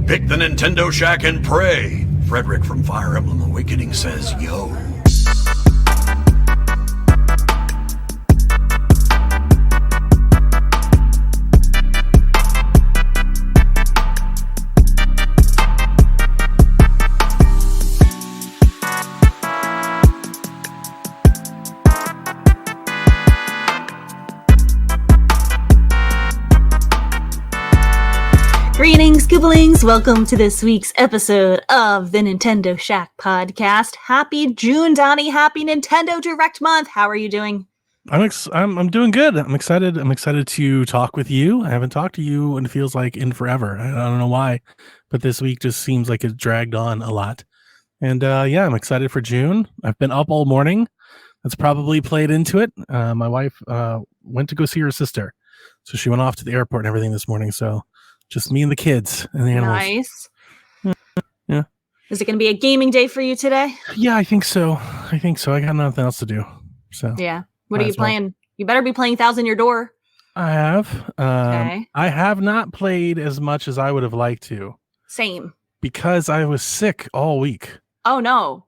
Pick the Nintendo Shack and pray. Frederick from Fire Emblem Awakening says, yo. Greetings, Gooblings! Welcome to this week's episode of the Nintendo Shack podcast. Happy June, Donnie! Happy Nintendo Direct Month! How are you doing? I'm doing good. I'm excited. I'm excited to talk with you. I haven't talked to you and it feels like in forever. I don't know why, but this week just seems like it dragged on a lot. And yeah, I'm excited for June. I've been up all morning. That's probably played into it. My wife went to go see her sister, so she went off to the airport and everything this morning. So just me and the kids and the animals. Nice. Yeah. Is it going to be a gaming day for you today? Yeah, I think so. I got nothing else to do. So yeah. What are you playing? You better be playing Thousand Year Door. I have. Okay. I have not played as much as I would have liked to. Same. Because I was sick all week. Oh no.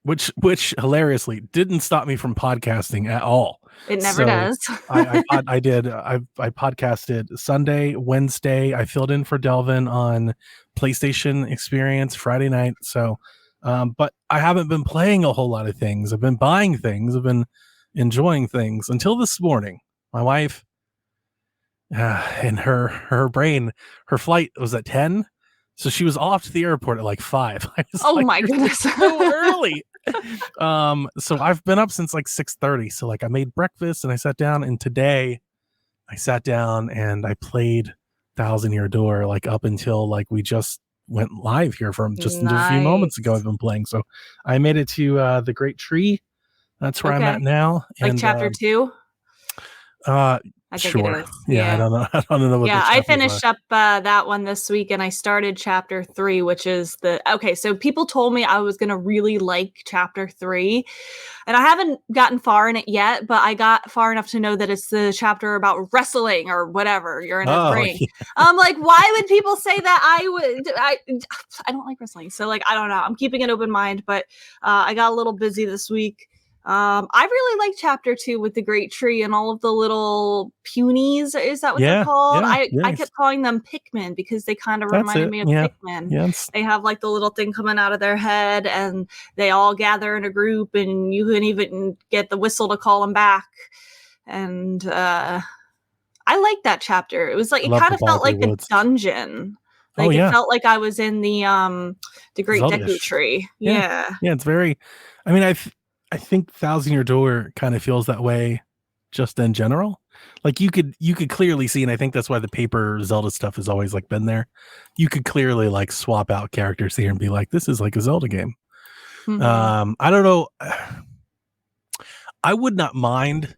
Which hilariously didn't stop me from podcasting at all. It never does. I podcasted Sunday, Wednesday. I filled in for Delvin on PlayStation Experience Friday night. So, but I haven't been playing a whole lot of things. I've been buying things. I've been enjoying things until this morning. My wife, in her brain, her flight was at 10. So she was off to the airport at like 5. Oh my goodness. So early. So I've been up since like 6:30. So like I made breakfast and I sat down, and today I sat down and I played Thousand Year Door like up until like we just went live here from just a few moments ago. I've been playing. So I made it to the Great Tree. That's where I'm at now. Like and, chapter 2? Sure. Yeah, I don't know. I don't know what. Yeah, I finished up that one this week, and I started chapter 3, which is so people told me I was gonna really like chapter 3, and I haven't gotten far in it yet, but I got far enough to know that it's the chapter about wrestling or whatever. You're in a ring. Yeah. I'm like, why would people say that? I don't like wrestling, so like I don't know. I'm keeping an open mind, but I got a little busy this week. I really like chapter 2 with the Great Tree and all of the little punies. Is that what they're called? I kept calling them Pikmin because they kind of reminded me of Pikmin. Yes. They have like the little thing coming out of their head, and they all gather in a group, and you can even get the whistle to call them back. And I like that chapter. It was like, it kind of felt like a dungeon. Like it felt like I was in the Great Deku Tree. Yeah. Yeah, it's very, I mean, I think Thousand Year Door kind of feels that way just in general. Like you could clearly see, and I think that's why the paper Zelda stuff has always like been there. You could clearly like swap out characters here and be like, this is like a Zelda game. Mm-hmm. I don't know. I would not mind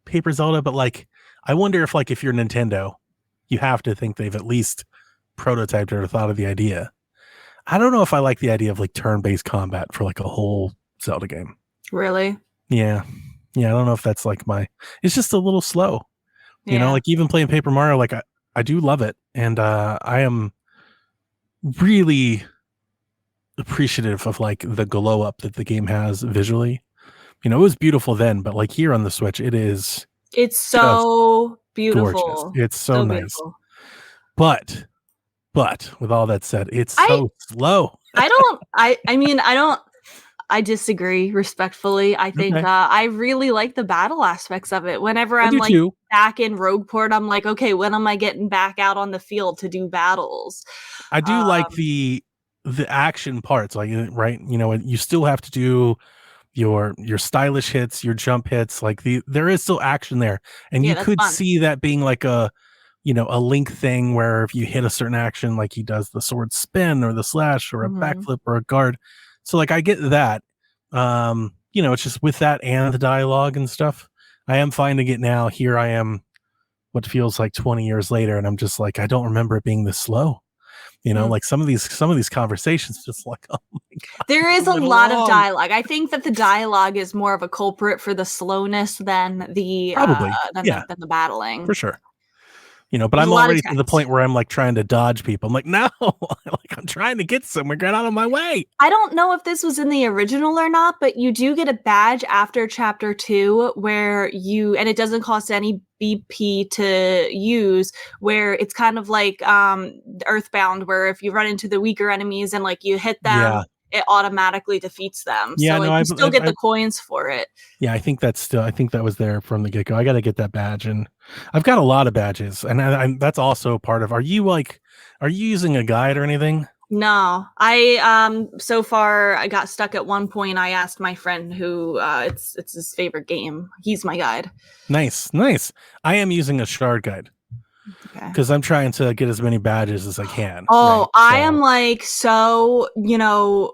paper Zelda, but like, I wonder if like, if you're Nintendo, you have to think they've at least prototyped or thought of the idea. I don't know if I like the idea of like turn-based combat for like a whole Zelda game. Really? Yeah. I don't know if that's like it's just a little slow. You know, like even playing Paper Mario, like I do love it. And I am really appreciative of like the glow up that the game has visually. You know, it was beautiful then, but like here on the Switch, it's so beautiful. Gorgeous. It's so nice. Beautiful. But with all that said, it's so slow. I disagree respectfully. I think I really like the battle aspects of it. Whenever I'm like back in Rogueport, I'm like, okay, when am I getting back out on the field to do battles? I do like the action parts, like, right? You know, you still have to do your stylish hits, your jump hits. Like there is still action there, and you could see that being like a Link thing where if you hit a certain action, like he does the sword spin or the slash or a backflip or a guard. So like I get that, it's just with that and the dialogue and stuff. I am finding it now. Here I am, what feels like 20 years later, and I'm just like, I don't remember it being this slow. Like some of these conversations, just like, oh my God, there is a lot of dialogue. I think that the dialogue is more of a culprit for the slowness than the probably than the battling for sure. But There's I'm a lot of already to the text. point where I'm like trying to dodge people. I'm like, no, like I'm trying to get somewhere. Get out of my way. I don't know if this was in the original or not, but you do get a badge after chapter 2 where and it doesn't cost any BP to use, where it's kind of like Earthbound, where if you run into the weaker enemies and like you hit them, it automatically defeats them. Yeah, so like you still get the coins for it. Yeah, I think that was there from the get-go. I got to get that badge, and I've got a lot of badges, and that's also part of. Are you using a guide or anything? No, I so far I got stuck at one point. I asked my friend who it's his favorite game. He's my guide. Nice. I am using a shard guide. Because I'm trying to get as many badges as I can. Oh, right? I am like, so, the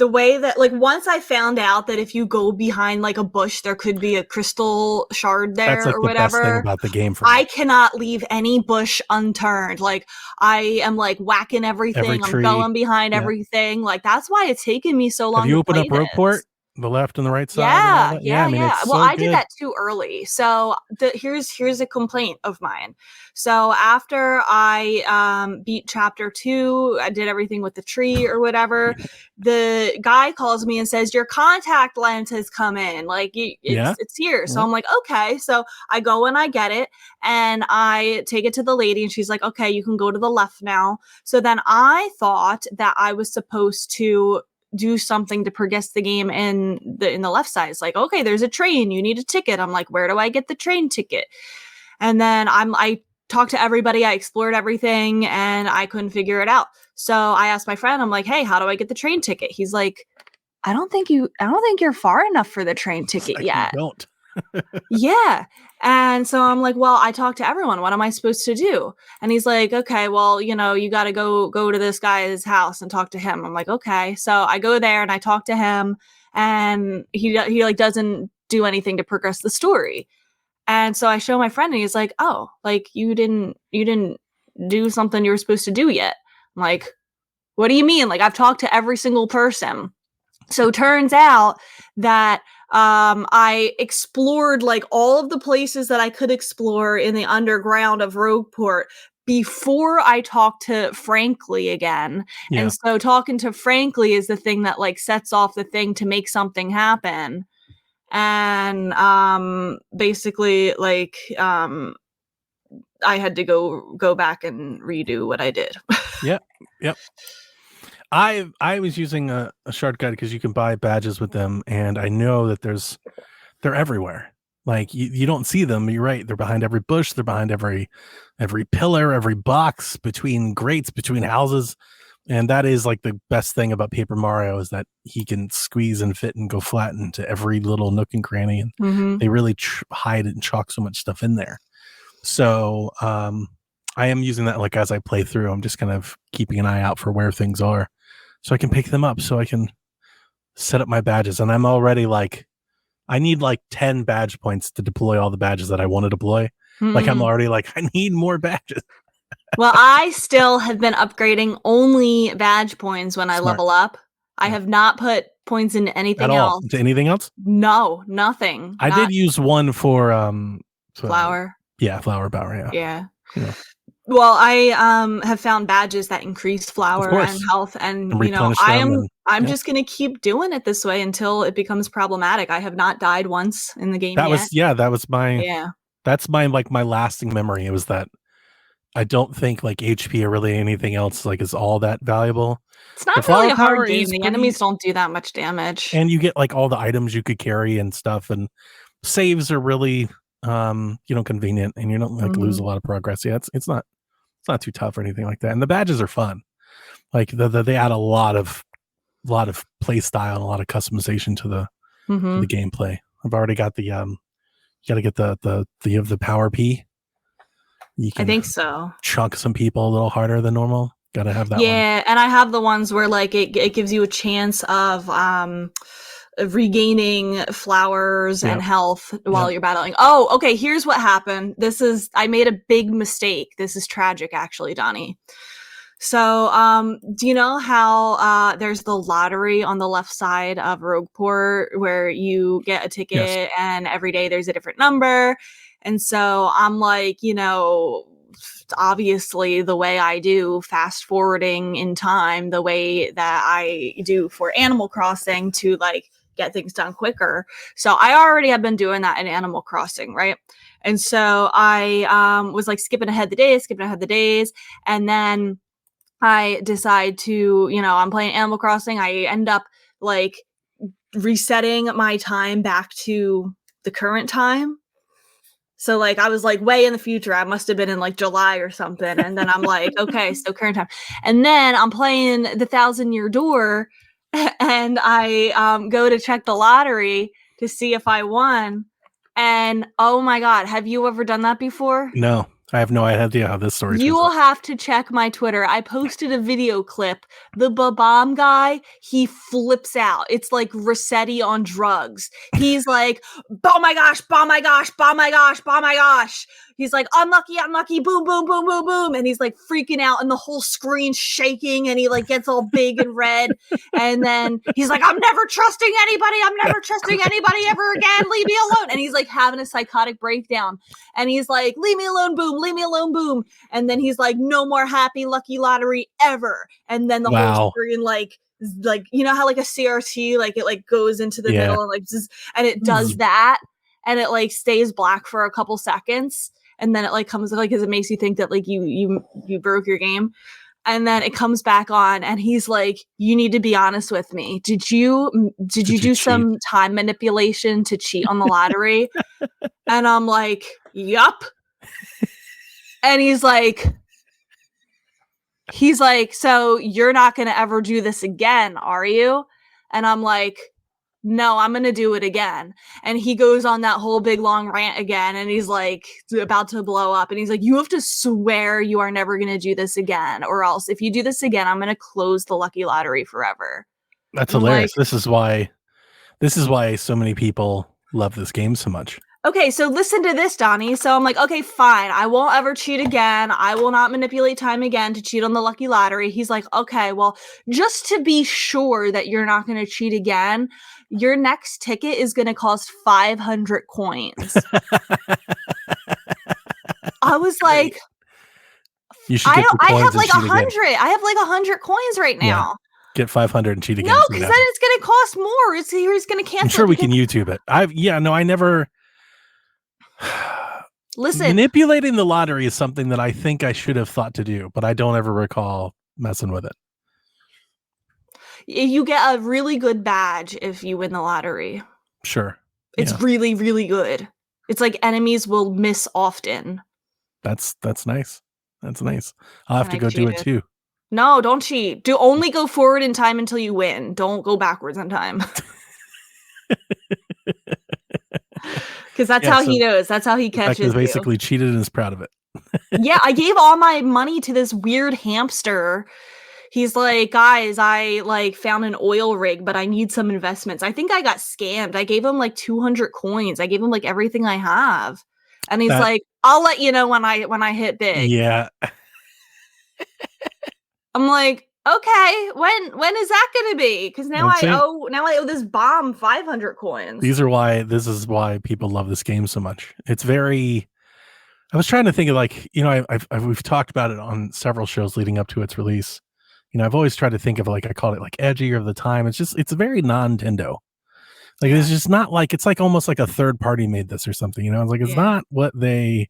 way that, like, once I found out that if you go behind like a bush, there could be a crystal shard there. That's like or whatever. Best thing about the game for me. I cannot leave any bush unturned. Like, I am like whacking everything. I'm going behind everything. Like, that's why it's taken me so long. Have you opened up Rogueport? The left and the right side. Yeah. I mean, it's well, so I did that too early. So here's a complaint of mine. So after I beat chapter 2, I did everything with the tree or whatever. The guy calls me and says, your contact lens has come in. Like it's here. So I'm like, okay. So I go and I get it and I take it to the lady and she's like, okay, you can go to the left now. So then I thought that I was supposed to do something to progress the game in the left side. It's like, okay, there's a train, you need a ticket. I'm like, where do I get the train ticket? And then I talked to everybody, I explored everything and I couldn't figure it out. So I asked my friend, I'm like, hey, how do I get the train ticket? He's like, I don't think you're far enough for the train ticket yet. You don't. Yeah. And so I'm like, well, I talked to everyone. What am I supposed to do? And he's like, okay, well, you got to go to this guy's house and talk to him. I'm like, okay. So I go there and I talk to him and he like doesn't do anything to progress the story. And so I show my friend and he's like, oh, like you didn't do something you were supposed to do yet. I'm like, what do you mean? Like I've talked to every single person. So turns out that I explored like all of the places that I could explore in the underground of Rogueport before I talked to Frankly again. Yeah. And so talking to Frankly is the thing that like sets off the thing to make something happen. And basically like I had to go back and redo what I did. Yep. I was using a shard guide because you can buy badges with them, and I know that they're everywhere. Like you don't see them. You're right. They're behind every bush. They're behind every pillar, every box, between grates, between houses. And that is like the best thing about Paper Mario is that he can squeeze and fit and go flat into every little nook and cranny. And they really hide and chalk so much stuff in there. So I am using that like as I play through. I'm just kind of keeping an eye out for where things are, so I can pick them up, so I can set up my badges. And I'm already like, I need like 10 badge points to deploy all the badges that I want to deploy. Like I'm already like, I need more badges. Well, I still have been upgrading only badge points when I level up. I have not put points into anything else. Into anything else? No, nothing. I did use one for Flower. Yeah, Flower Bower. Yeah. Well, I have found badges that increase flower and health, and I'm just gonna keep doing it this way until it becomes problematic. I have not died once in the game yet. That's my like my lasting memory. It was that I don't think like HP or really anything else like is all that valuable. It's not really a hard game. The enemies don't do that much damage, and you get like all the items you could carry and stuff, and saves are really convenient, and you don't like lose a lot of progress. Yeah, it's not too tough or anything like that. And the badges are fun. Like they add a lot of play style and a lot of customization to the gameplay. I've already got the you got to get the power P. I think so. Chunk some people a little harder than normal. Got to have that one. Yeah, and I have the ones where like it gives you a chance of regaining flowers and health while you're battling. Oh, okay, here's what happened. I made a big mistake. This is tragic, actually, Donnie. So, do you know how there's the lottery on the left side of Rogueport where you get a ticket and every day there's a different number? And so I'm like, obviously the way I do fast forwarding in time, the way that I do for Animal Crossing to like get things done quicker. So I already have been doing that in Animal Crossing, right? And so I was like skipping ahead the days. And then I decide to, I'm playing Animal Crossing. I end up like resetting my time back to the current time. So like I was like way in the future. I must have been in like July or something. And then I'm like, okay, so current time. And then I'm playing the 1,000-Year Door and I go to check the lottery to see if I won. And oh my God, have you ever done that before? No, I have no idea how this story. You will have to check my Twitter. I posted a video clip. The Babam guy, he flips out. It's like Rossetti on drugs. He's like, oh my gosh, oh my gosh, oh my gosh, oh my gosh. He's like, unlucky, boom, boom, boom, boom, boom. And he's like freaking out and the whole screen's shaking and he like gets all big and red. And then he's like, I'm never trusting anybody. I'm never trusting anybody ever again. Leave me alone. And he's like having a psychotic breakdown. And he's like, leave me alone, boom, leave me alone, boom. And then he's like, no more happy lucky lottery ever. And then the whole screen like you know how like a CRT like it like goes into the middle and like and it does that and it like stays black for a couple seconds and then it like comes like because it makes you think that like you broke your game. And then it comes back on and he's like, you need to be honest with me. Did you do cheat? Some time manipulation to cheat on the lottery? And I'm like, yup. And he's like, so you're not going to ever do this again, are you? And I'm like, no, I'm going to do it again. And he goes on that whole big long rant again. And he's like about to blow up. And he's like, you have to swear you are never going to do this again. Or else if you do this again, I'm going to close the lucky lottery forever. That's hilarious. Like, this is why so many people love this game so much. Okay, so listen to this, Donnie. So I'm like, okay, fine. I won't ever cheat again. I will not manipulate time again to cheat on the lucky lottery. He's like, okay, well, just to be sure that you're not going to cheat again, your next ticket is going to cost 500 coins. I was like, you should get I have like 100. I have like 100 coins right now. Yeah. Get 500 and cheat again. No, because then it's going to cost more. He's going to cancel. I'm sure we can YouTube it. I never. Listen, manipulating the lottery is something that I think I should have thought to do, but I don't ever recall messing with it. You get a really good badge if you win the lottery. Sure. It's really, really good. It's like enemies will miss often. That's nice. That's nice. I'll have to go do it too. No, don't cheat. Only go forward in time until you win. Don't go backwards in time. Because that's how he knows. That's how he catches basically cheated and is proud of it. Yeah, I gave all my money to this weird hamster. He's like, guys, I like found an oil rig, but I need some investments. I think I got scammed. I gave him like 200 coins. I gave him like everything I have. And he's like, I'll let you know when I hit big. Yeah. I'm like, okay, when is that going to be? Because now I owe this bomb 500 coins. This is why people love this game so much. It's very. I was trying to think of like, we've talked about it on several shows leading up to its release. I've always tried to think of like I call it like edgier of the time. It's very non-Nintendo. Like it's just not like it's like almost like a third party made this or something. It's like it's not what they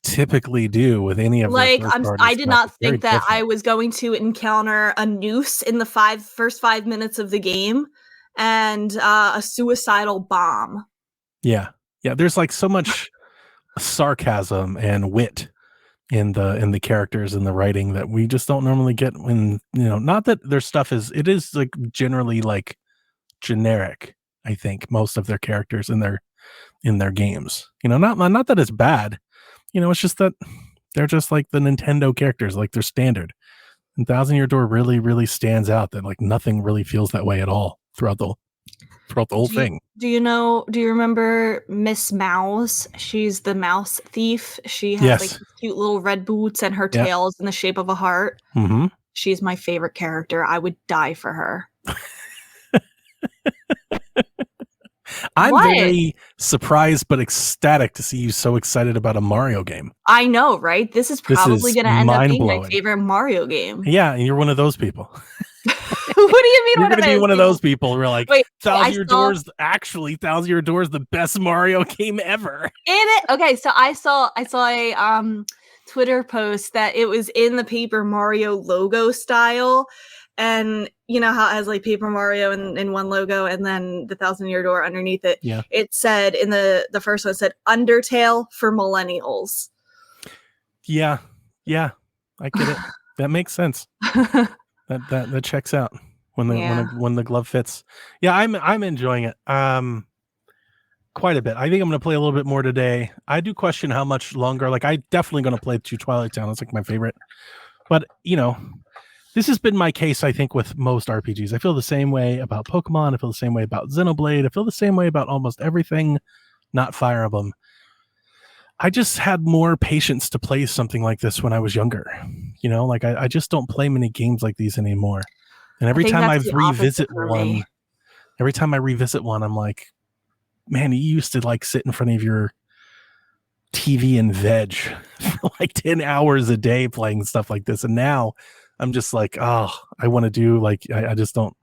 typically do with any of like I did not think that different. I was going to encounter a noose in the first 5 minutes of the game and a suicidal bomb. Yeah there's like so much sarcasm and wit in the characters and the writing that we just don't normally get when not that their stuff is like generally like generic. I think most of their characters in their games not that it's bad. It's just that they're just like the Nintendo characters, like they're standard. And 1,000-Year Door really, really stands out that like nothing really feels that way at all throughout the whole thing. Do you remember Miss Mouse? She's the mouse thief. She has like cute little red boots and her tail is in the shape of a heart. Mm-hmm. She's my favorite character. I would die for her. I'm What? very surprised but ecstatic to see you so excited about a Mario game. I know, right? This is probably going to end up being my mind-blowing. favorite Mario game. Yeah, and you're one of those people. What do you mean? You're going to be one of those people who are like, Wait, Thousand Year Door is the best Mario game ever. Okay, so I saw a Twitter post that it was in the Paper Mario logo style. And you know how it has like Paper Mario in one logo and then the Thousand Year Door underneath it. Yeah. It said in the first one, it said Undertale for millennials. Yeah. I get it. That makes sense. That checks out when the glove fits. Yeah, I'm enjoying it. Quite a bit. I think I'm going to play a little bit more today. I do question how much longer. Like, I definitely going to play through Twilight Town. It's like my favorite. But this has been my case, I think, with most RPGs. I feel the same way about Pokemon. I feel the same way about Xenoblade. I feel the same way about almost everything, not Fire Emblem. I just had more patience to play something like this when I was younger. Like I just don't play many games like these anymore. And every time I revisit one, I'm like, man, you used to like sit in front of your TV and veg for like 10 hours a day playing stuff like this. And now I'm just like, oh, I want to do like, I just don't,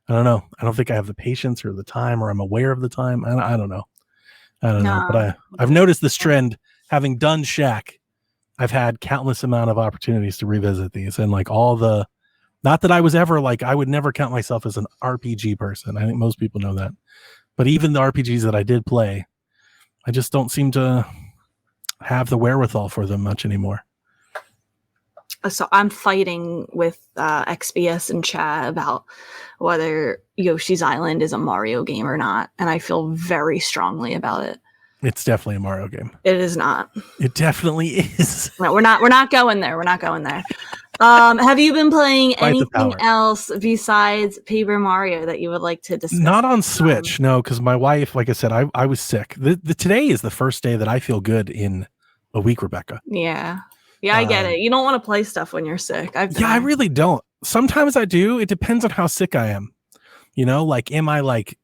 I don't know. I don't think I have the patience or the time, or I'm aware of the time. I don't know. But I've noticed this trend. Having done Shack, I've had countless amount of opportunities to revisit these, and like not that I was ever like, I would never count myself as an RPG person. I think most people know that. But even the RPGs that I did play, I just don't seem to have the wherewithal for them much anymore. So I'm fighting with XBS and chat about whether Yoshi's Island is a Mario game or not, and I feel very strongly about it. It's definitely a Mario game. It is not. It definitely is. No, we're not going there. We're not going there. Have you been playing anything else besides Paper Mario that you would like to discuss? Not on Switch, no, because my wife, like I said, I was sick. Today is the first day that I feel good in a week, Rebecca. Yeah. Yeah, I get it. You don't want to play stuff when you're sick. I really don't. Sometimes I do. It depends on how sick I am. Like, am I like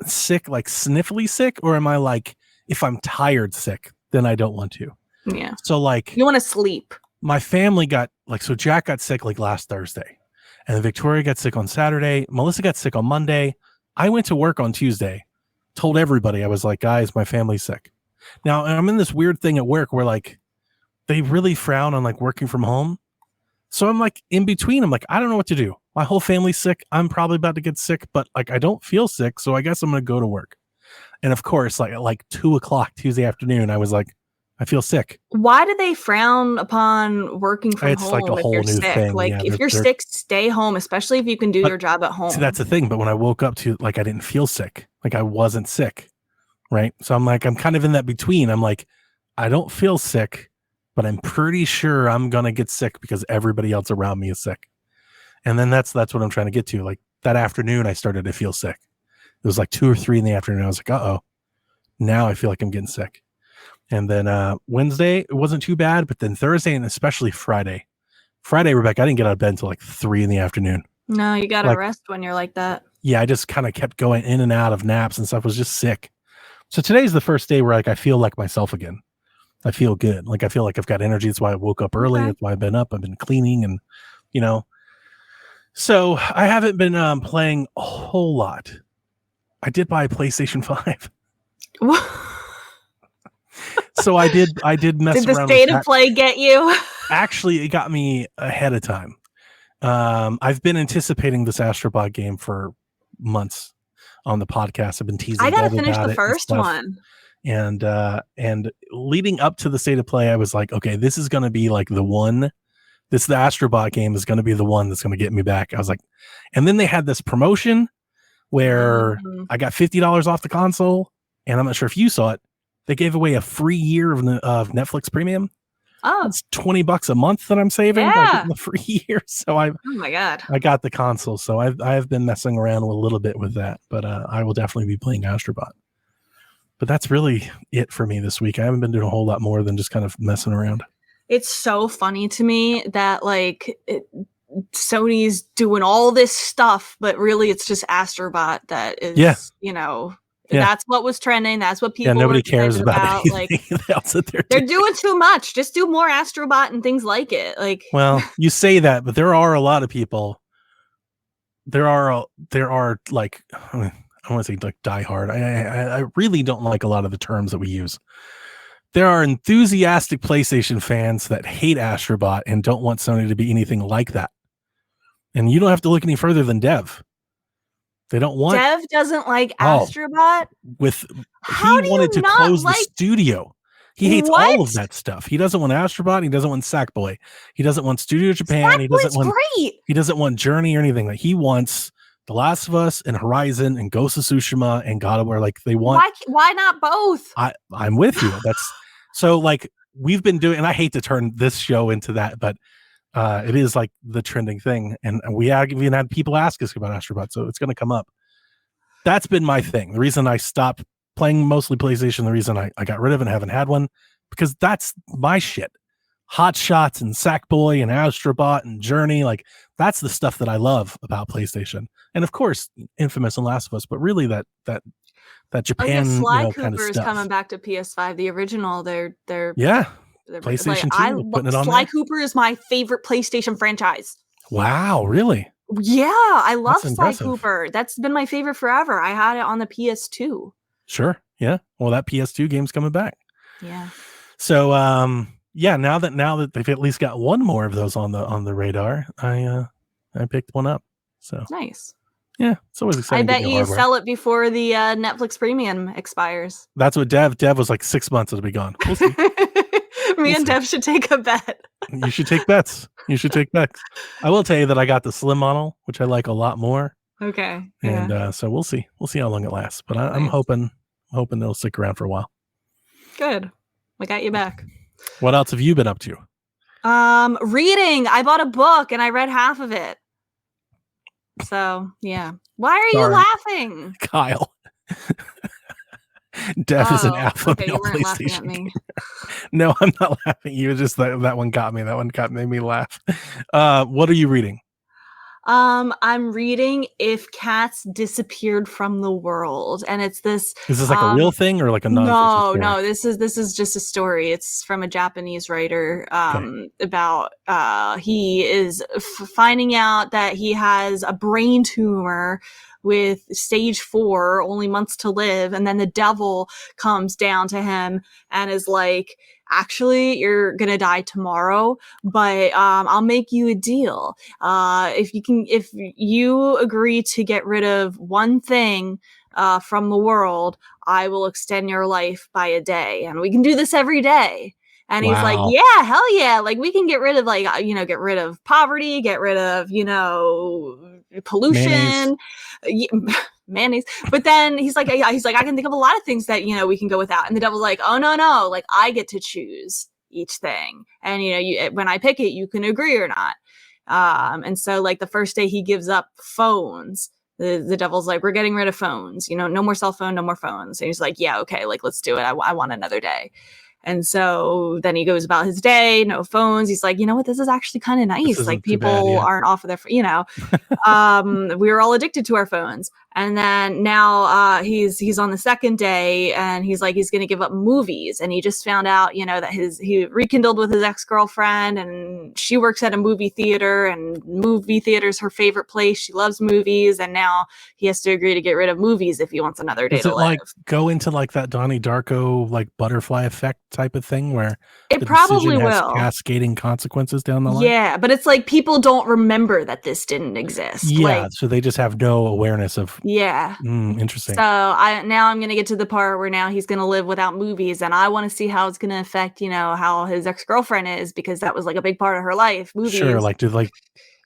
sick, like sniffly sick, or am I like, if I'm tired sick, then I don't want to. Yeah. So like, you want to sleep. My family got like, so Jack got sick like last Thursday, and then Victoria got sick on Saturday. Melissa got sick on Monday. I went to work on Tuesday, told everybody, I was like, guys, my family's sick. Now I'm in this weird thing at work where like, they really frown on like working from home. So I'm like in between. I'm like, I don't know what to do. My whole family's sick. I'm probably about to get sick, but like, I don't feel sick. So I guess I'm going to go to work. And of course, like at 2:00 Tuesday afternoon, I was like, I feel sick. Why do they frown upon working from home like a whole new sick? thing. Like, yeah, if you're sick, stay home, especially if you can do your job at home. See, that's the thing. But when I woke up to like, I didn't feel sick. Like I wasn't sick. Right. So I'm like, I'm kind of in that between. I'm like, I don't feel sick, but I'm pretty sure I'm going to get sick because everybody else around me is sick. And then that's what I'm trying to get to. Like that afternoon, I started to feel sick. It was like 2 or 3 in the afternoon. I was like, uh-oh, now I feel like I'm getting sick. And then Wednesday, it wasn't too bad. But then Thursday and especially Friday, Rebecca, I didn't get out of bed until like 3 in the afternoon. No, you got to rest when you're like that. Yeah, I just kind of kept going in and out of naps and stuff. I was just sick. So today's the first day where like I feel like myself again. I feel good. Like I feel like I've got energy. That's why I woke up early. Okay. That's why I've been up. I've been cleaning and, So I haven't been playing a whole lot. I did buy a PlayStation 5. So I did mess around. Did the state of play get you? Actually, it got me ahead of time. I've been anticipating this Astrobot game for months on the podcast. I've been teasing. I gotta finish the first one. And leading up to the state of play, I was like, okay, this is going to be like the one. The Astrobot game is going to be the one that's going to get me back. I was like, and then they had this promotion where I got $50 off the console, and I'm not sure if you saw it. They gave away a free year of Netflix Premium. Oh, it's $20 a month that I'm saving by getting the free year. So oh my god, I got the console. So I've been messing around a little bit with that, but I will definitely be playing Astrobot. But that's really it for me this week. I haven't been doing a whole lot more than just kind of messing around. It's so funny to me that like Sony's doing all this stuff, but really it's just Astrobot that is, That's what was trending. That's what people. Yeah, nobody cares about like else that they're doing too much. Just do more Astrobot and things like it. Like, well, you say that, but there are a lot of people. There are like, I want to say like diehard. I really don't like a lot of the terms that we use. There are enthusiastic PlayStation fans that hate Astrobot and don't want Sony to be anything like that. And you don't have to look any further than Dev. They don't want. Dev doesn't like Astrobot. He wanted to close the studio. He hates all of that stuff. He doesn't want Astrobot. He doesn't want Sackboy. He doesn't want Studio Japan. He doesn't want Journey or anything. Like, he wants The Last of Us and Horizon and Ghost of Tsushima and God of War. Like, they want. Why not both? I'm with you. That's so, like, we've been doing, and I hate to turn this show into that, but it is like the trending thing. And we have even had people ask us about Astrobot, so it's going to come up. That's been my thing. The reason I stopped playing mostly PlayStation, the reason I got rid of it and haven't had one, because that's my shit. Hot Shots and Sackboy and Astrobot and Journey, like, that's the stuff that I love about PlayStation. And of course, Infamous and Last of Us, but really that Japan Sly kind of Cooper is stuff. coming back to PS5. The original, they're PlayStation 2 putting it on Sly there. Cooper is my favorite PlayStation franchise. Wow, really? Yeah, I love That's Sly impressive. Cooper. That's been my favorite forever. I had it on the PS2. Sure. Yeah. Well, that PS2 game's coming back. Yeah. So now that they've at least got one more of those on the radar, I picked one up. So nice. Yeah, it's always exciting. I bet you sell it before the Netflix Premium expires. That's what Dev was like. 6 months it'll be gone. We'll see. Me and Dev should take a bet. You should take bets. I will tell you that I got the slim model, which I like a lot more. Okay. And so we'll see how long it lasts. But I'm hoping it'll stick around for a while. Good. I got you back. What else have you been up to? Reading. I bought a book and I read half of it. So yeah. Why are you laughing? Kyle. Death is an alpha male PlayStation. Gamer. No, I'm not laughing. You just that one got me. That one made me laugh. What are you reading? I'm reading If Cats Disappeared from the World, and it's this. Is this like a real thing or like a non-fiction story? No. This is just a story. It's from a Japanese writer. About he is finding out that he has a brain tumor with stage 4, only months to live, and then the devil comes down to him and is like, actually, you're gonna die tomorrow, but I'll make you a deal. If you agree to get rid of one thing from the world, I will extend your life by a day, and we can do this every day. And he's like, yeah, hell yeah. Like, we can get rid of get rid of poverty, get rid of, pollution, mayonnaise. But then he's like, I can think of a lot of things that, we can go without. And the devil's like, oh, no. Like, I get to choose each thing. And, when I pick it, you can agree or not. And so like the first day he gives up phones, the devil's like, we're getting rid of phones, no more cell phone, no more phones. And he's like, yeah, okay. Like, let's do it. I want another day. And so then he goes about his day, no phones. He's like, you know what? This is actually kind of nice. Like, people aren't off of their, we were all addicted to our phones. And then now he's on the second day and he's like, he's going to give up movies. And he just found out, that he rekindled with his ex-girlfriend and she works at a movie theater and movie theater's her favorite place. She loves movies. And now he has to agree to get rid of movies if he wants another day to live. Like go into like that Donnie Darko, like butterfly effect type of thing where it probably will cascading consequences down the line? Yeah, but it's like people don't remember that this didn't exist. Yeah, so they just have no awareness of. Yeah. Interesting. So I'm going to get to the part where now he's going to live without movies, and I want to see how it's going to affect, how his ex-girlfriend is, because that was like a big part of her life. Movies. Sure,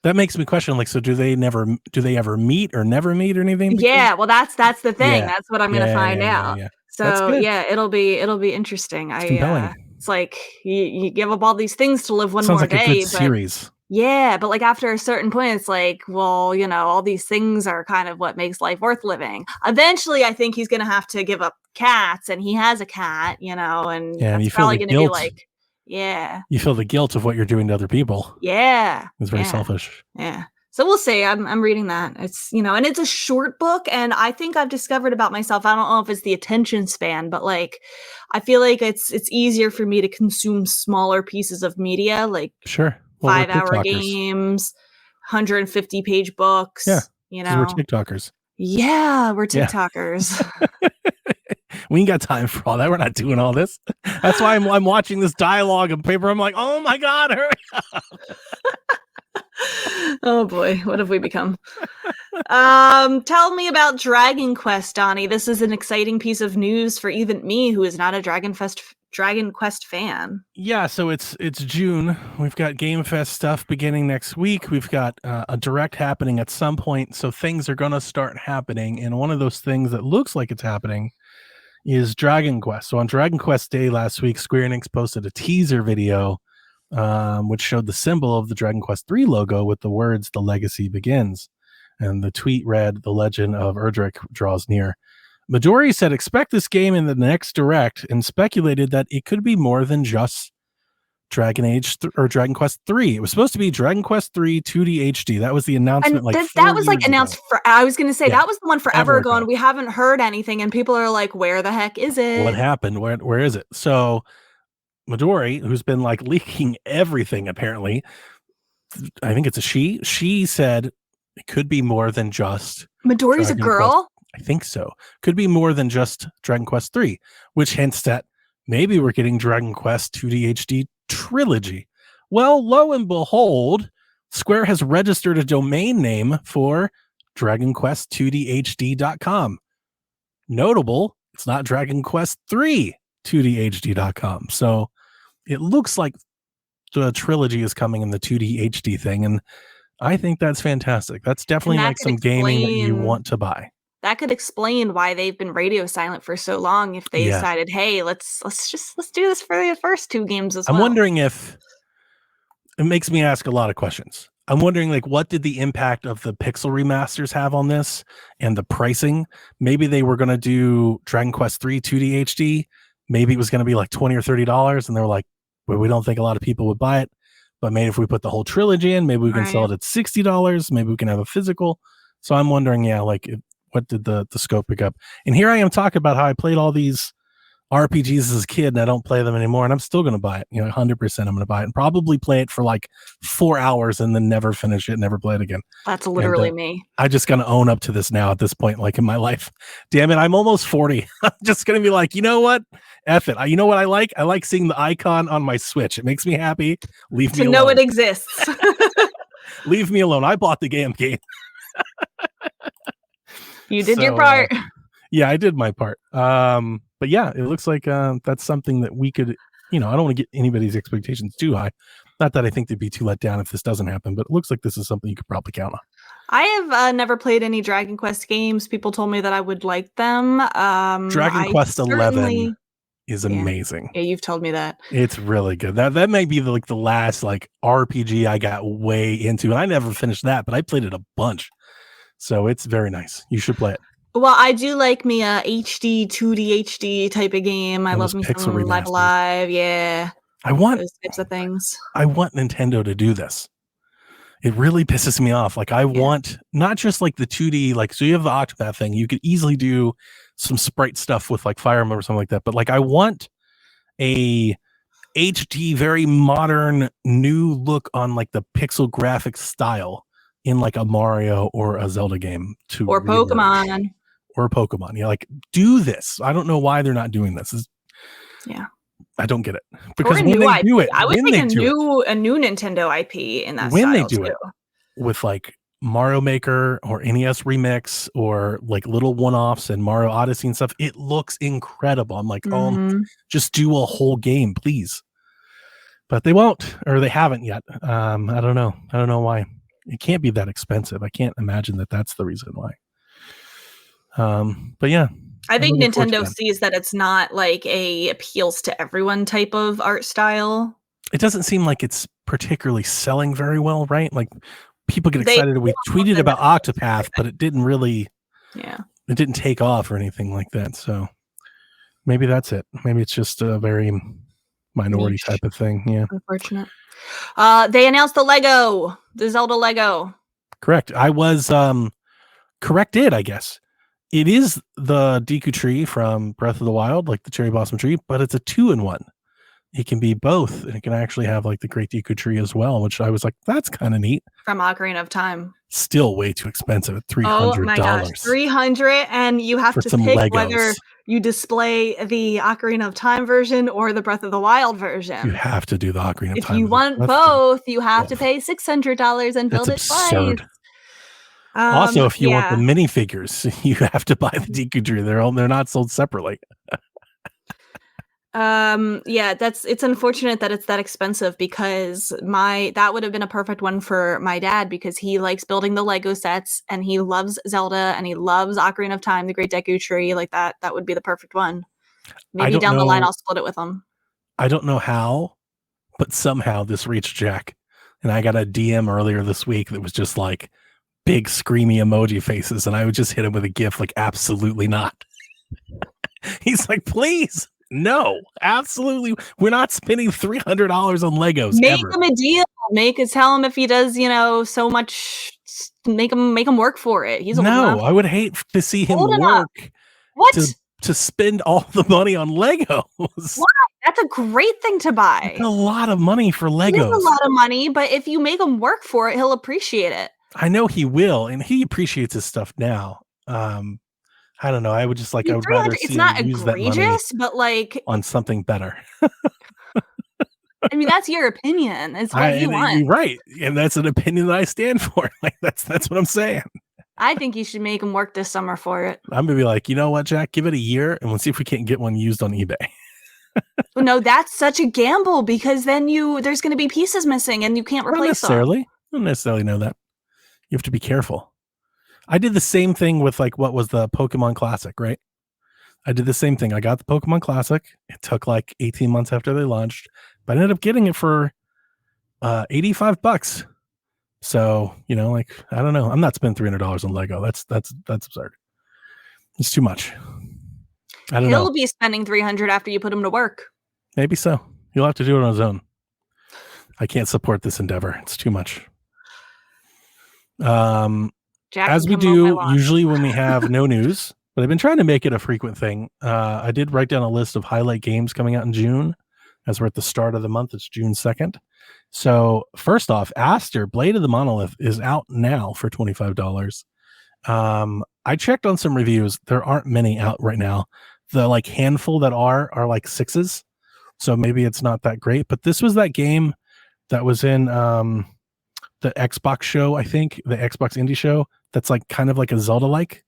that makes me question, like, so do they ever meet or never meet or anything? Yeah, well, that's the thing. Yeah. That's what I'm going to find out. Yeah. So yeah, it'll be interesting. It's like you give up all these things to live one Sounds more like day. A good series. Yeah, but like after a certain point, it's like, well, all these things are kind of what makes life worth living. Eventually, I think he's gonna have to give up cats, and he has a cat, and that's probably gonna be like, yeah. You feel the guilt of what you're doing to other people. Yeah, it's very selfish. Yeah. So we'll see. I'm reading that. It's, and it's a short book, and I think I've discovered about myself, I don't know if it's the attention span, but like I feel like it's easier for me to consume smaller pieces of media, like sure. Well, 5-hour games, 150-page books. Yeah. We're TikTokers. Yeah, we're TikTokers. Yeah. We ain't got time for all that. We're not doing all this. That's why I'm watching this dialogue of paper. I'm like, oh my God, hurry up. Oh boy, what have we become? Tell me about Dragon Quest, Donnie. This is an exciting piece of news for even me, who is not a Dragon Quest fan. Yeah, so it's June. We've got Game Fest stuff beginning next week. We've got a direct happening at some point, so things are going to start happening. And one of those things that looks like it's happening is Dragon Quest. So on Dragon Quest Day last week, Square Enix posted a teaser video which showed the symbol of the Dragon Quest III logo with the words "The Legacy Begins," and the tweet read, "The legend of Erdrick draws near." Midori said, "Expect this game in the next direct," and speculated that it could be more than just Dragon Quest 3. It was supposed to be Dragon Quest 3 2D HD. That was the announcement. And that was like announced for. I was going to say that was the one forever ago, and we haven't heard anything, and people are like, "Where the heck is it? What happened? Where is it?" So Midori, who's been like leaking everything, apparently, I think it's a she said it could be more than just Midori's a girl. Quest. I think so. Could be more than just Dragon Quest 3, which hints that maybe we're getting Dragon Quest 2D HD trilogy. Well, lo and behold, Square has registered a domain name for DragonQuest2DHD.com. Notable, it's not Dragon Quest 3 2DHD.com. So it looks like the trilogy is coming in the 2D HD thing, and I think that's fantastic. That's definitely like some gaming that you want to buy. That could explain why they've been radio silent for so long. If they decided, hey, let's do this for the first two games as well. I'm wondering if it makes me ask a lot of questions. I'm wondering, like, what did the impact of the pixel remasters have on this and the pricing? Maybe they were going to do Dragon Quest 3 2D HD. Maybe it was going to be like $20 or $30, and they were like, well, we don't think a lot of people would buy it, but maybe if we put the whole trilogy in, maybe we can sell it at $60. Maybe we can have a physical. So I'm wondering, what did the scope pick up? And here I am talking about how I played all these RPGs as a kid and I don't play them anymore, and I'm still going to buy it. 100% I'm going to buy it and probably play it for like 4 hours and then never finish it, never play it again. That's literally me. I just going to own up to this now at this point, like in my life. Damn it, I'm almost 40. I'm just going to be like, you know what? F it. You know what I like? I like seeing the icon on my Switch. It makes me happy. Leave me alone. To know it exists. Leave me alone. I bought the game. You did your part. Yeah, I did my part. But yeah, it looks like that's something that we could, I don't want to get anybody's expectations too high. Not that I think they'd be too let down if this doesn't happen, but it looks like this is something you could probably count on. I have never played any Dragon Quest games. People told me that I would like them. Dragon Quest 11 is amazing. Yeah, you've told me that. It's really good. That may be the last like RPG I got way into, and I never finished that, but I played it a bunch. So it's very nice. You should play it. Well, I do like me a HD, 2D HD type of game. I love me some Live Alive. Yeah. I want those types of things. I want Nintendo to do this. It really pisses me off. Like I want not just like the 2D, like, so you have the Octopath thing. You could easily do some sprite stuff with like Fire Emblem or something like that. But like I want a HD, very modern, new look on like the pixel graphic style in like a Mario or a Zelda game or Pokemon. Or Pokemon. Like do this. I don't know why they're not doing this. I don't get it. Because when they do it, I would think a new Nintendo IP in that when style they do too. it with like Mario Maker or NES Remix or like little one-offs and Mario Odyssey and stuff, it looks incredible. I'm like, just do a whole game, please. But they won't, or they haven't yet. I don't know. I don't know why. It can't be that expensive. I can't imagine that that's the reason why. But yeah. I think Nintendo sees that it's not like a appeals to everyone type of art style. It doesn't seem like it's particularly selling very well, right? Like people get excited. We tweeted about Octopath, but it didn't really, it didn't take off or anything like that. So maybe that's it. Maybe it's just a very minority type of thing. Yeah. Unfortunate. They announced the Zelda Lego. Correct. I was corrected, I guess. It is the Deku tree from Breath of the Wild, like the cherry blossom tree, but it's a 2-in-1. It can be both, and it can actually have like the Great Deku tree as well, which I was like, that's kind of neat. From Ocarina of Time. Still way too expensive at $300. Oh my gosh, $300, and you have to pick Legos. Whether you display the Ocarina of Time version or the Breath of the Wild version. You have to do the Ocarina of Time. If you want both, you have to pay $600 and build it twice. Also, if you want the minifigures, you have to buy the Deku tree. They're not sold separately. It's unfortunate that it's that expensive, because that would have been a perfect one for my dad, because he likes building the Lego sets and he loves Zelda and he loves Ocarina of Time, the Great Deku tree. Like that would be the perfect one. Maybe down the line I'll split it with him. I don't know how, but somehow this reached Jack, and I got a DM earlier this week that was just like big screamy emoji faces, and I would just hit him with a GIF like, absolutely not. He's like, please. No, absolutely. We're not spending $300 on Legos. Make him a deal. Tell him if he does, so much. Make him work for it. He's old enough. I would hate to see him work. What? To spend all the money on Legos. Why? That's a great thing to buy. That's a lot of money for Legos. It is a lot of money, but if you make him work for it, he'll appreciate it. I know he will, and he appreciates his stuff now. I don't know. I would just like, I would rather see it's not him use that money but like on something better. I mean, that's your opinion. It's what you want. You're right. And that's an opinion that I stand for. Like that's what I'm saying. I think you should make him work this summer for it. I'm gonna be like, you know what, Jack? Give it a year and we'll see if we can't get one used on eBay. No, that's such a gamble, because then there's gonna be pieces missing and you can't replace them. I don't necessarily know that. You have to be careful. I did the same thing with like what was the Pokemon Classic, right? I did the same thing. I got the Pokemon Classic. It took like 18 months after they launched, but I ended up getting it for $85. So, like, I don't know. I'm not spending $300 on Lego. That's absurd. It's too much. I don't know. He'll be spending $300 after you put him to work. Maybe so. He'll have to do it on his own. I can't support this endeavor. It's too much. Jack, as we do usually when we have no news, but I've been trying to make it a frequent thing. I did write down a list of highlight games coming out in June, as we're at the start of the month. It's June 2nd. So first off, Aster Blade of the Monolith is out now for $25. I checked on some reviews. There aren't many out right now. The like handful that are like 6s. So maybe it's not that great, but this was that game that was in the Xbox show, I think, the Xbox Indie show, that's like kind of like a Zelda-like,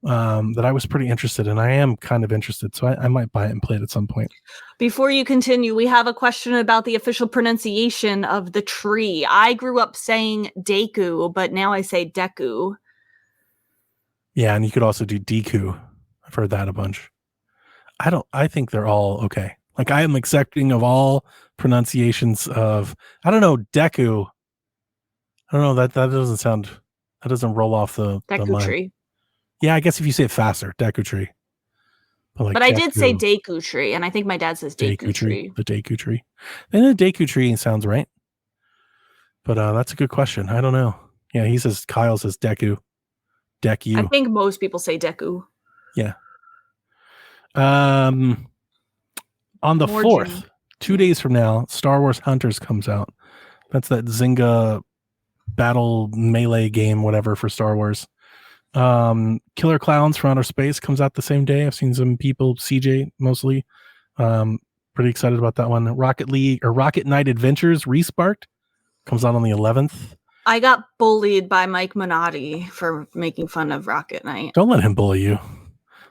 that I was pretty interested in. I am kind of interested, so I might buy it and play it at some point. Before you continue, we have a question about the official pronunciation of the tree. I grew up saying Deku, but now I say Deku. Yeah, and you could also do Deku. I've heard that a bunch. I think they're all okay. Like, I am accepting of all pronunciations of, I don't know, Deku. I don't know, that doesn't roll off the mind. Tree. Yeah, I guess if you say it faster, Deku tree. But I did say Deku tree, and I think my dad says Deku tree. The Deku tree. And the Deku tree sounds right. But that's a good question. I don't know. Yeah, Kyle says Deku. Deku. I think most people say Deku. Yeah. On the 4th, 2 days from now, Star Wars Hunters comes out. That's that Zynga battle melee game, whatever, for Star Wars. Killer Clowns from Outer Space comes out the same day. I've seen some people, CJ mostly, pretty excited about that one. Rocket Knight Adventures Resparked comes out on the 11th. I got bullied by Mike Minotti for making fun of Rocket Knight. Don't let him bully you.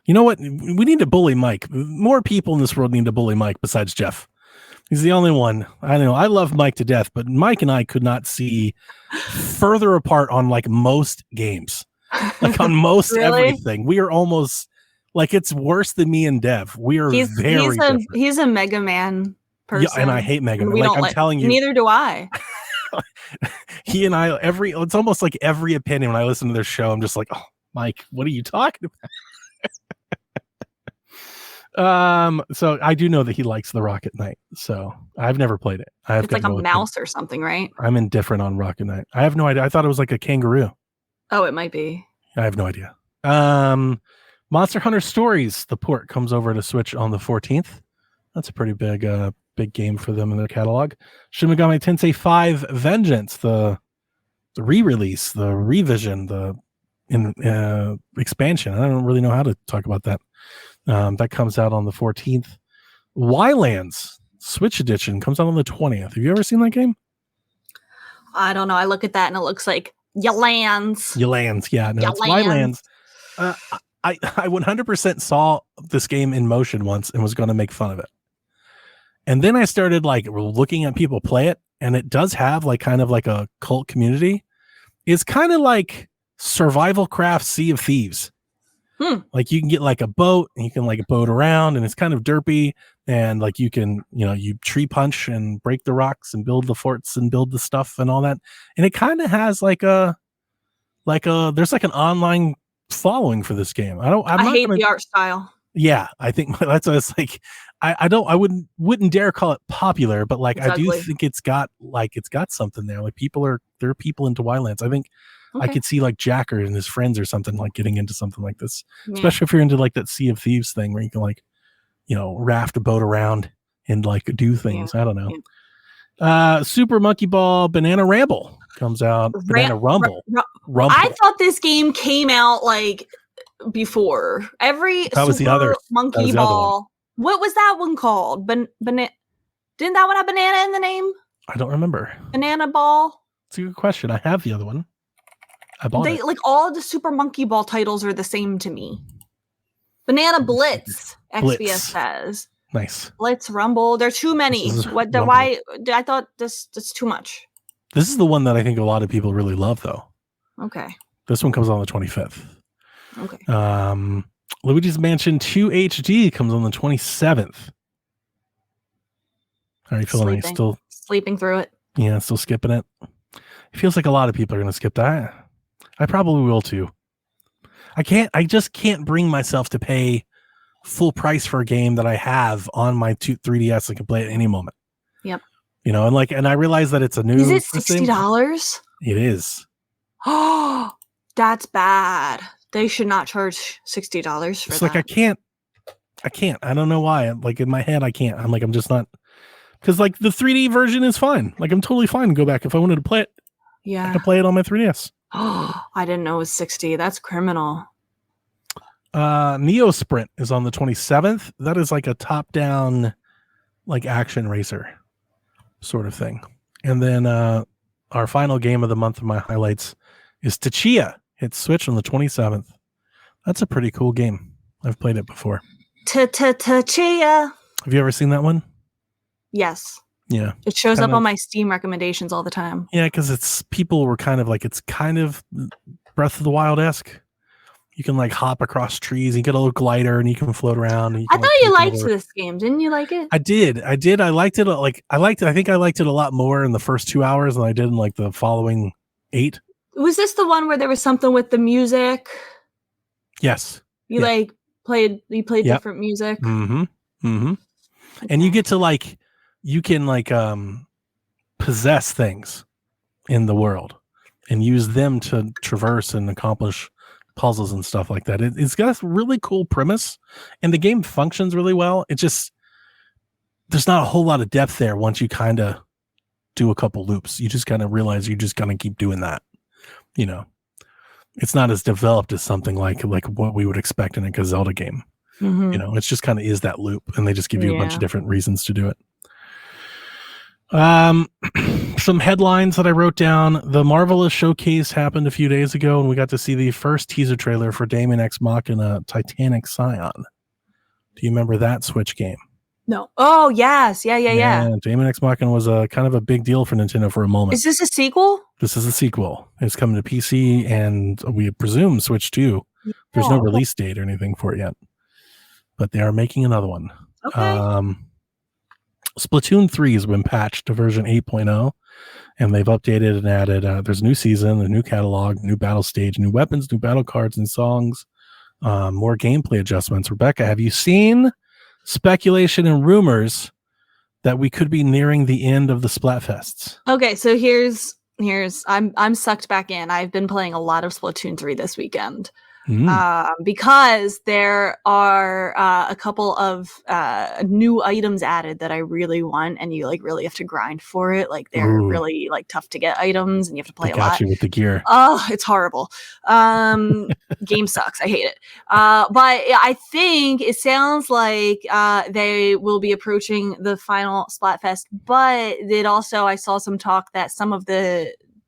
You know what? We need to bully Mike. More people in this world need to bully Mike besides Jeff. He's the only one. I know. I love Mike to death, but Mike and I could not see further apart on like most games. Like on most really? Everything. We are almost like, it's worse than me and Dev. We are very different. He's a Mega Man person. Yeah, and I hate Mega Man. Like, I'm telling you. Neither do I. He and I, it's almost like every opinion when I listen to their show, I'm just like, oh, Mike, what are you talking So I do know that he likes the Rocket Knight. So I've never played it. It's like a mouse or something, right? I'm indifferent on Rocket Knight. I have no idea. I thought it was like a kangaroo. Oh, it might be. I have no idea. Monster Hunter Stories, the port comes over to Switch on the 14th. That's a pretty big game for them in their catalog. Shin Megami Tensei 5 Vengeance, the re-release, the revision, the expansion. I don't really know how to talk about that. That comes out on the 14th. Wildlands Switch Edition comes out on the 20th. Have you ever seen that game? I don't know. I look at that and it looks like Ylands. Yeah. No, it's Wildlands. I 100% saw this game in motion once and was going to make fun of it. And then I started like looking at people play it, and it does have like kind of like a cult community. It's kind of like Survival Craft Sea of Thieves. Like you can get like a boat and you can like boat around, and it's kind of derpy, and like you can, you tree punch and break the rocks and build the forts and build the stuff and all that. And it kind of has there's like an online following for this game. I hate the art style. Yeah, I think that's what it's like. I wouldn't dare call it popular, but like I do think it's got something there. Like there are people into Wildlands. I think I could see like Jacker and his friends or something like getting into something like this, especially if you're into like that Sea of Thieves thing where you can like, raft a boat around and like do things. I don't know. Super Monkey Ball Banana Ramble comes out. Banana Rumble. Rumble. I thought this game came out like before every that was the other Monkey Ball. What was that one called? Didn't that one have banana in the name? I don't remember. Banana Ball. It's a good question. I have the other one. I bought it. Like all of the Super Monkey Ball titles are the same to me. Banana Blitz. XBS says. Nice. Blitz Rumble. There are too many. Why? I thought that's too much. This is the one that I think a lot of people really love, though. Okay. This one comes on the 25th. Okay. Luigi's Mansion 2 HD comes on the 27th. How are you feeling? Are you still sleeping through it? Yeah, still skipping it. It feels like a lot of people are going to skip that. I probably will too. I just can't bring myself to pay full price for a game that I have on my 3DS and can play at any moment. Yep. And I realize that it's a new. Is it $60? It is. Oh, that's bad. They should not charge $60 for it's that. Like I can't. I don't know why. Like in my head, I can't. I'm just not. Because like the 3D version is fine. Like I'm totally fine to go back if I wanted to play it. Yeah. I can play it on my 3DS. Oh, I didn't know it was 60. That's criminal. Neo Sprint is on the 27th. That is like a top-down, like action racer sort of thing. And then our final game of the month of my highlights is Tchia. It's Switch on the 27th. That's a pretty cool game. I've played it before. Tchia. Have you ever seen that one? Yes. Yeah. It shows up on my Steam recommendations all the time. Yeah, because people were kind of like, it's kind of Breath of the Wild-esque. You can like hop across trees. You get a little glider and you can float around. And I thought you liked this game. Didn't you like it? I did. I liked it. I think I liked it a lot more in the first 2 hours than I did in like the following 8. Was this the one where there was something with the music? Yes. You played different music. Mm-hmm. Mm-hmm. Okay. And you get to like, you can like possess things in the world and use them to traverse and accomplish puzzles and stuff like that. It's got a really cool premise and the game functions really well. It just, there's not a whole lot of depth there once you kind of do a couple loops. You just kind of realize you're just going to keep doing that. It's not as developed as something like what we would expect in a Zelda game. Mm-hmm. It's just kind of is that loop and they just give you a bunch of different reasons to do it. Some headlines that I wrote down. The Marvelous Showcase happened a few days ago, and we got to see the first teaser trailer for Daemon X Machina Titanic Scion. Do you remember that Switch game? No. Oh, yes. Yeah. Daemon X Machina was a kind of a big deal for Nintendo for a moment. Is this a sequel? This is a sequel. It's coming to PC, and we presume Switch 2. Yeah. There's no release date or anything for it yet, but they are making another one. Okay. Splatoon 3 has been patched to version 8.0, and they've updated and added, there's a new season, a new catalog, new battle stage, new weapons, new battle cards and songs, more gameplay adjustments. Rebecca, have you seen speculation and rumors that we could be nearing the end of the Splatfests. Okay, so here's I'm sucked back in. I've been playing a lot of Splatoon 3 this weekend. Because there are a couple of new items added that I really want, and you really have to grind for it. Like they're really tough to get items, and you have to play a lot. Got you with the gear. Oh, it's horrible. Game sucks. I hate it. But I think it sounds like they will be approaching the final Splatfest. But it also, I saw some talk that some of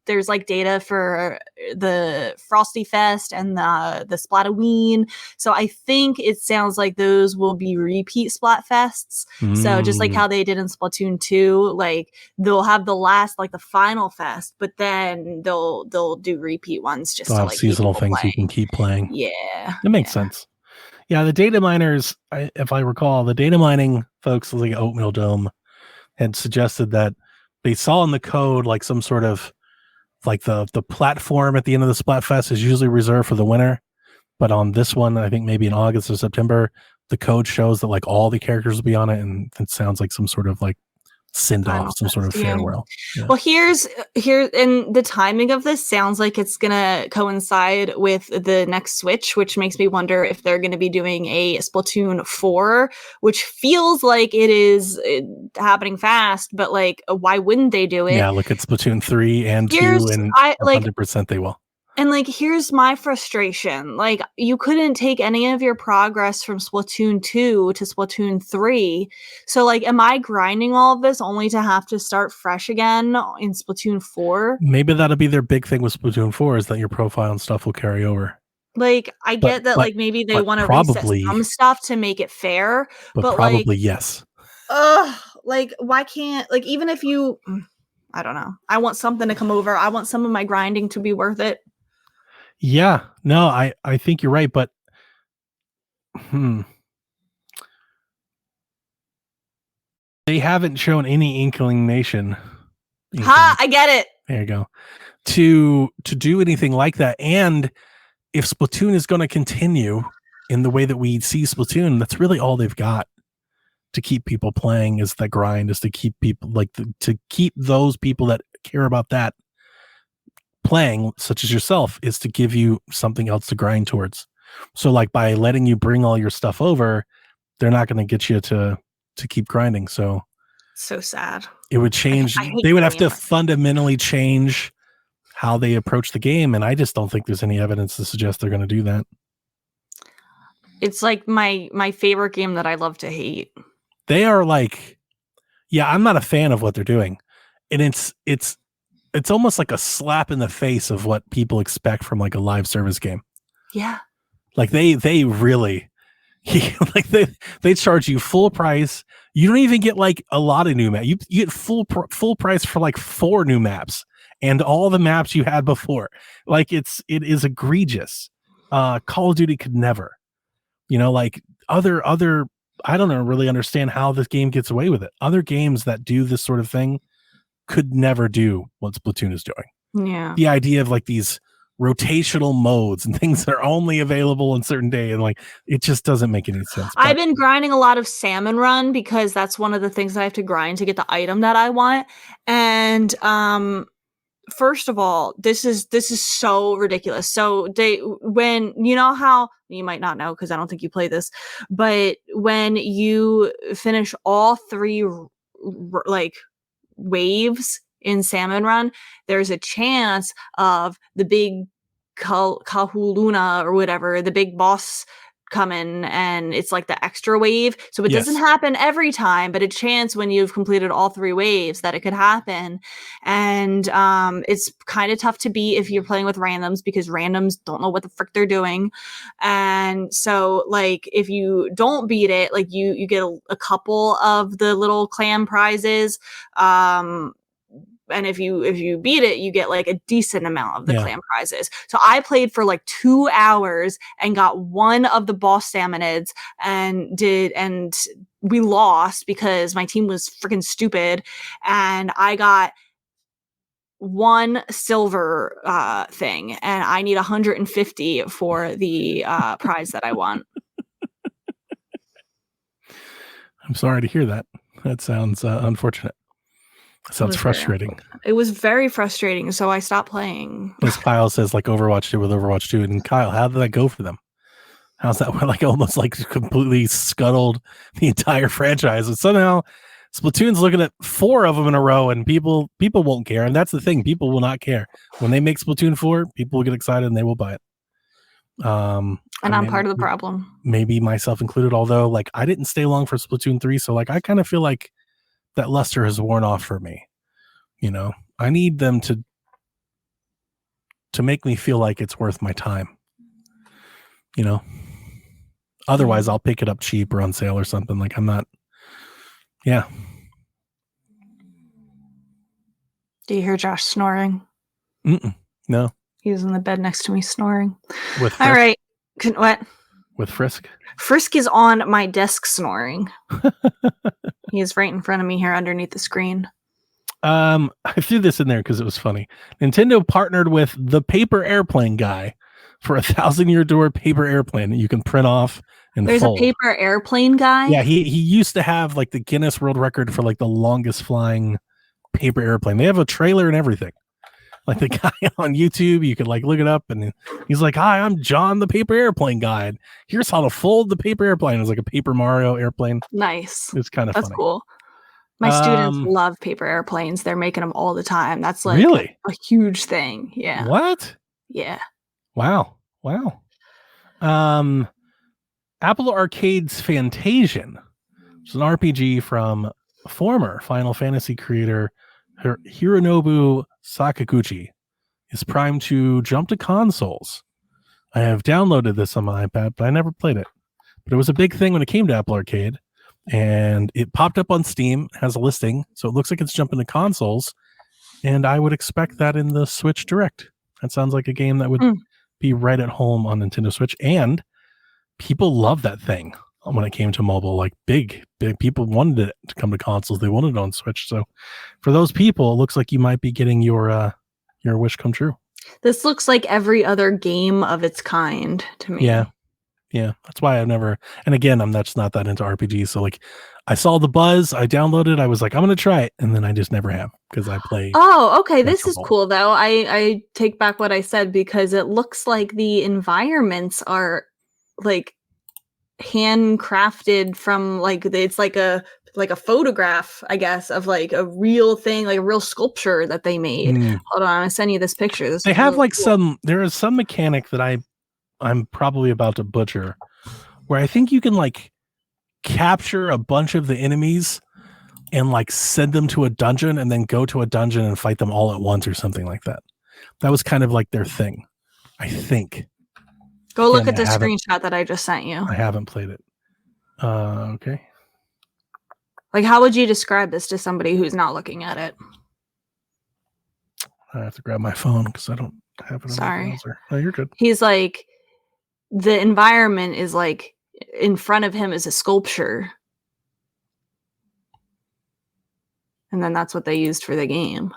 there's data for the Frosty Fest and the Splatoween. So I think it sounds like those will be repeat Splatfests. So just like how they did in Splatoon 2, they'll have the last, the final fest, but then they'll do repeat ones just to seasonal things you can keep playing. Yeah. That makes sense. Yeah, the data miners, if I recall, the data mining folks like Oatmeal Dome had suggested that they saw in the code some sort of the platform at the end of the Splatfest is usually reserved for the winner, but on this one, I think maybe in August or September, the code shows that all the characters will be on it, and it sounds like some sort of send off, some sort of farewell. Yeah. Well, here, and the timing of this sounds like it's gonna coincide with the next Switch, which makes me wonder if they're gonna be doing a Splatoon 4, which feels like it is happening fast, but why wouldn't they do it? Yeah, look at Splatoon 3 and 2, and 100% they will. And here's my frustration. You couldn't take any of your progress from Splatoon 2 to Splatoon 3. So am I grinding all of this only to have to start fresh again in Splatoon 4? Maybe that'll be their big thing with Splatoon 4 is that your profile and stuff will carry over. I get that maybe they want to reset some stuff to make it fair, but probably yes. Why can't even if you I don't know. I want something to come over. I want some of my grinding to be worth it. Yeah, no, I think you're right, but they haven't shown any inclination. I get it. There you go. To do anything like that, and if Splatoon is going to continue in the way that we see Splatoon, that's really all they've got to keep people playing is that grind, is to keep people to keep those people that care about that playing, such as yourself, is to give you something else to grind towards. So by letting you bring all your stuff over, they're not going to get you to keep grinding. So sad. It would change. They would have to fundamentally change how they approach the game, and I just don't think there's any evidence to suggest they're going to do that. It's my favorite game that I love to hate. They are I'm not a fan of what they're doing, and it's almost like a slap in the face of what people expect from a live service game. Yeah. They really they charge you full price. You don't even get a lot of new maps. You get full price for 4 new maps and all the maps you had before. It is egregious. Call of Duty could never, other I don't really understand how this game gets away with it. Other games that do this sort of thing could never do what Splatoon is doing. Yeah. The idea of these rotational modes and things that are only available on certain day, and it just doesn't make any sense. I've been grinding a lot of Salmon Run because that's one of the things I have to grind to get the item that I want. And first of all, this is so ridiculous. So when how you might not know because I don't think you play this, but when you finish all 3 waves in Salmon Run, there's a chance of the big Kahuluna or whatever, the big boss coming, and it's the extra wave. So it doesn't happen every time, but a chance when you've completed all 3 waves that it could happen. And it's kind of tough to beat if you're playing with randoms because randoms don't know what the frick they're doing. And so if you don't beat it, you get a couple of the little clam prizes. And if you beat it, you get a decent amount of the clam prizes. So I played for 2 hours and got one of the boss salmonids and we lost because my team was freaking stupid. And I got 1 silver thing, and I need 150 for the prize that I want. I'm sorry to hear that. That sounds unfortunate. Sounds frustrating. It was very frustrating, so I stopped playing. As Kyle says, like Overwatch did with Overwatch 2. And Kyle, how did that go for them? How's that like almost like completely scuttled the entire franchise? And somehow Splatoon's looking at 4 of them in a row, and people won't care. And that's the thing. People will not care. When they make Splatoon 4, people will get excited and they will buy it. And I'm part of the problem. Maybe myself included, although like I didn't stay long for Splatoon 3. So like I kind of feel like that luster has worn off for me. You know, I need them to make me feel like it's worth my time. You know, otherwise I'll pick it up cheap or on sale or something. Like I'm not. Yeah. Do you hear Josh snoring? No. He's in the bed next to me snoring. With Frisk? All right. What? With Frisk? Frisk is on my desk snoring. He is right in front of me here underneath the screen. I threw this in there because it was funny. Nintendo partnered with the paper airplane guy for 1,000-year door paper airplane that you can print off and There's fold. A paper airplane guy? Yeah, he used to have like the Guinness World Record for like the longest flying paper airplane. They have a trailer and everything. Like the guy on YouTube, you could like look it up, and he's like, "Hi, I'm John, the paper airplane guy. Here's how to fold the paper airplane." It's like a Paper Mario airplane. Nice. It's kind of That's funny. Cool. My students love paper airplanes. They're making them all the time. That's like really a huge thing. Yeah. What? Yeah. Wow. Apple Arcade's Fantasian. It's an RPG from former Final Fantasy creator Hironobu Sakaguchi. Is primed to jump to consoles. I have downloaded this on my iPad, but I never played it. But it was a big thing when it came to Apple Arcade, and it popped up on Steam, has a listing, so it looks like it's jumping to consoles, and I would expect that in the Switch Direct. That sounds like a game that would be right at home on Nintendo Switch, and people love that thing when it came to mobile. Like big people wanted it to come to consoles. They wanted it on Switch. So for those people, it looks like you might be getting your wish come true. This looks like every other game of its kind to me. Yeah. That's why I've never, and again, I'm just not that into RPGs. So like I saw the buzz, I downloaded, I was like, I'm going to try it. And then I just never have because I play. Oh, okay. This is cool though. I take back what I said because it looks like the environments are like handcrafted from like, it's like a photograph, I guess, of like a real thing, like a real sculpture that they made. Hold on, I'm gonna send you this picture. They have really like cool. There is some mechanic that I'm probably about to butcher where I think you can like capture a bunch of the enemies and like send them to a dungeon and then go to a dungeon and fight them all at once or something like that. That was kind of like their thing, I think. Go look at the screenshot that I just sent you. I haven't played it. Okay. Like, how would you describe this to somebody who's not looking at it? I have to grab my phone because I don't have it on my browser. Oh, you're good. He's like, the environment is like, in front of him is a sculpture. And then that's what they used for the game.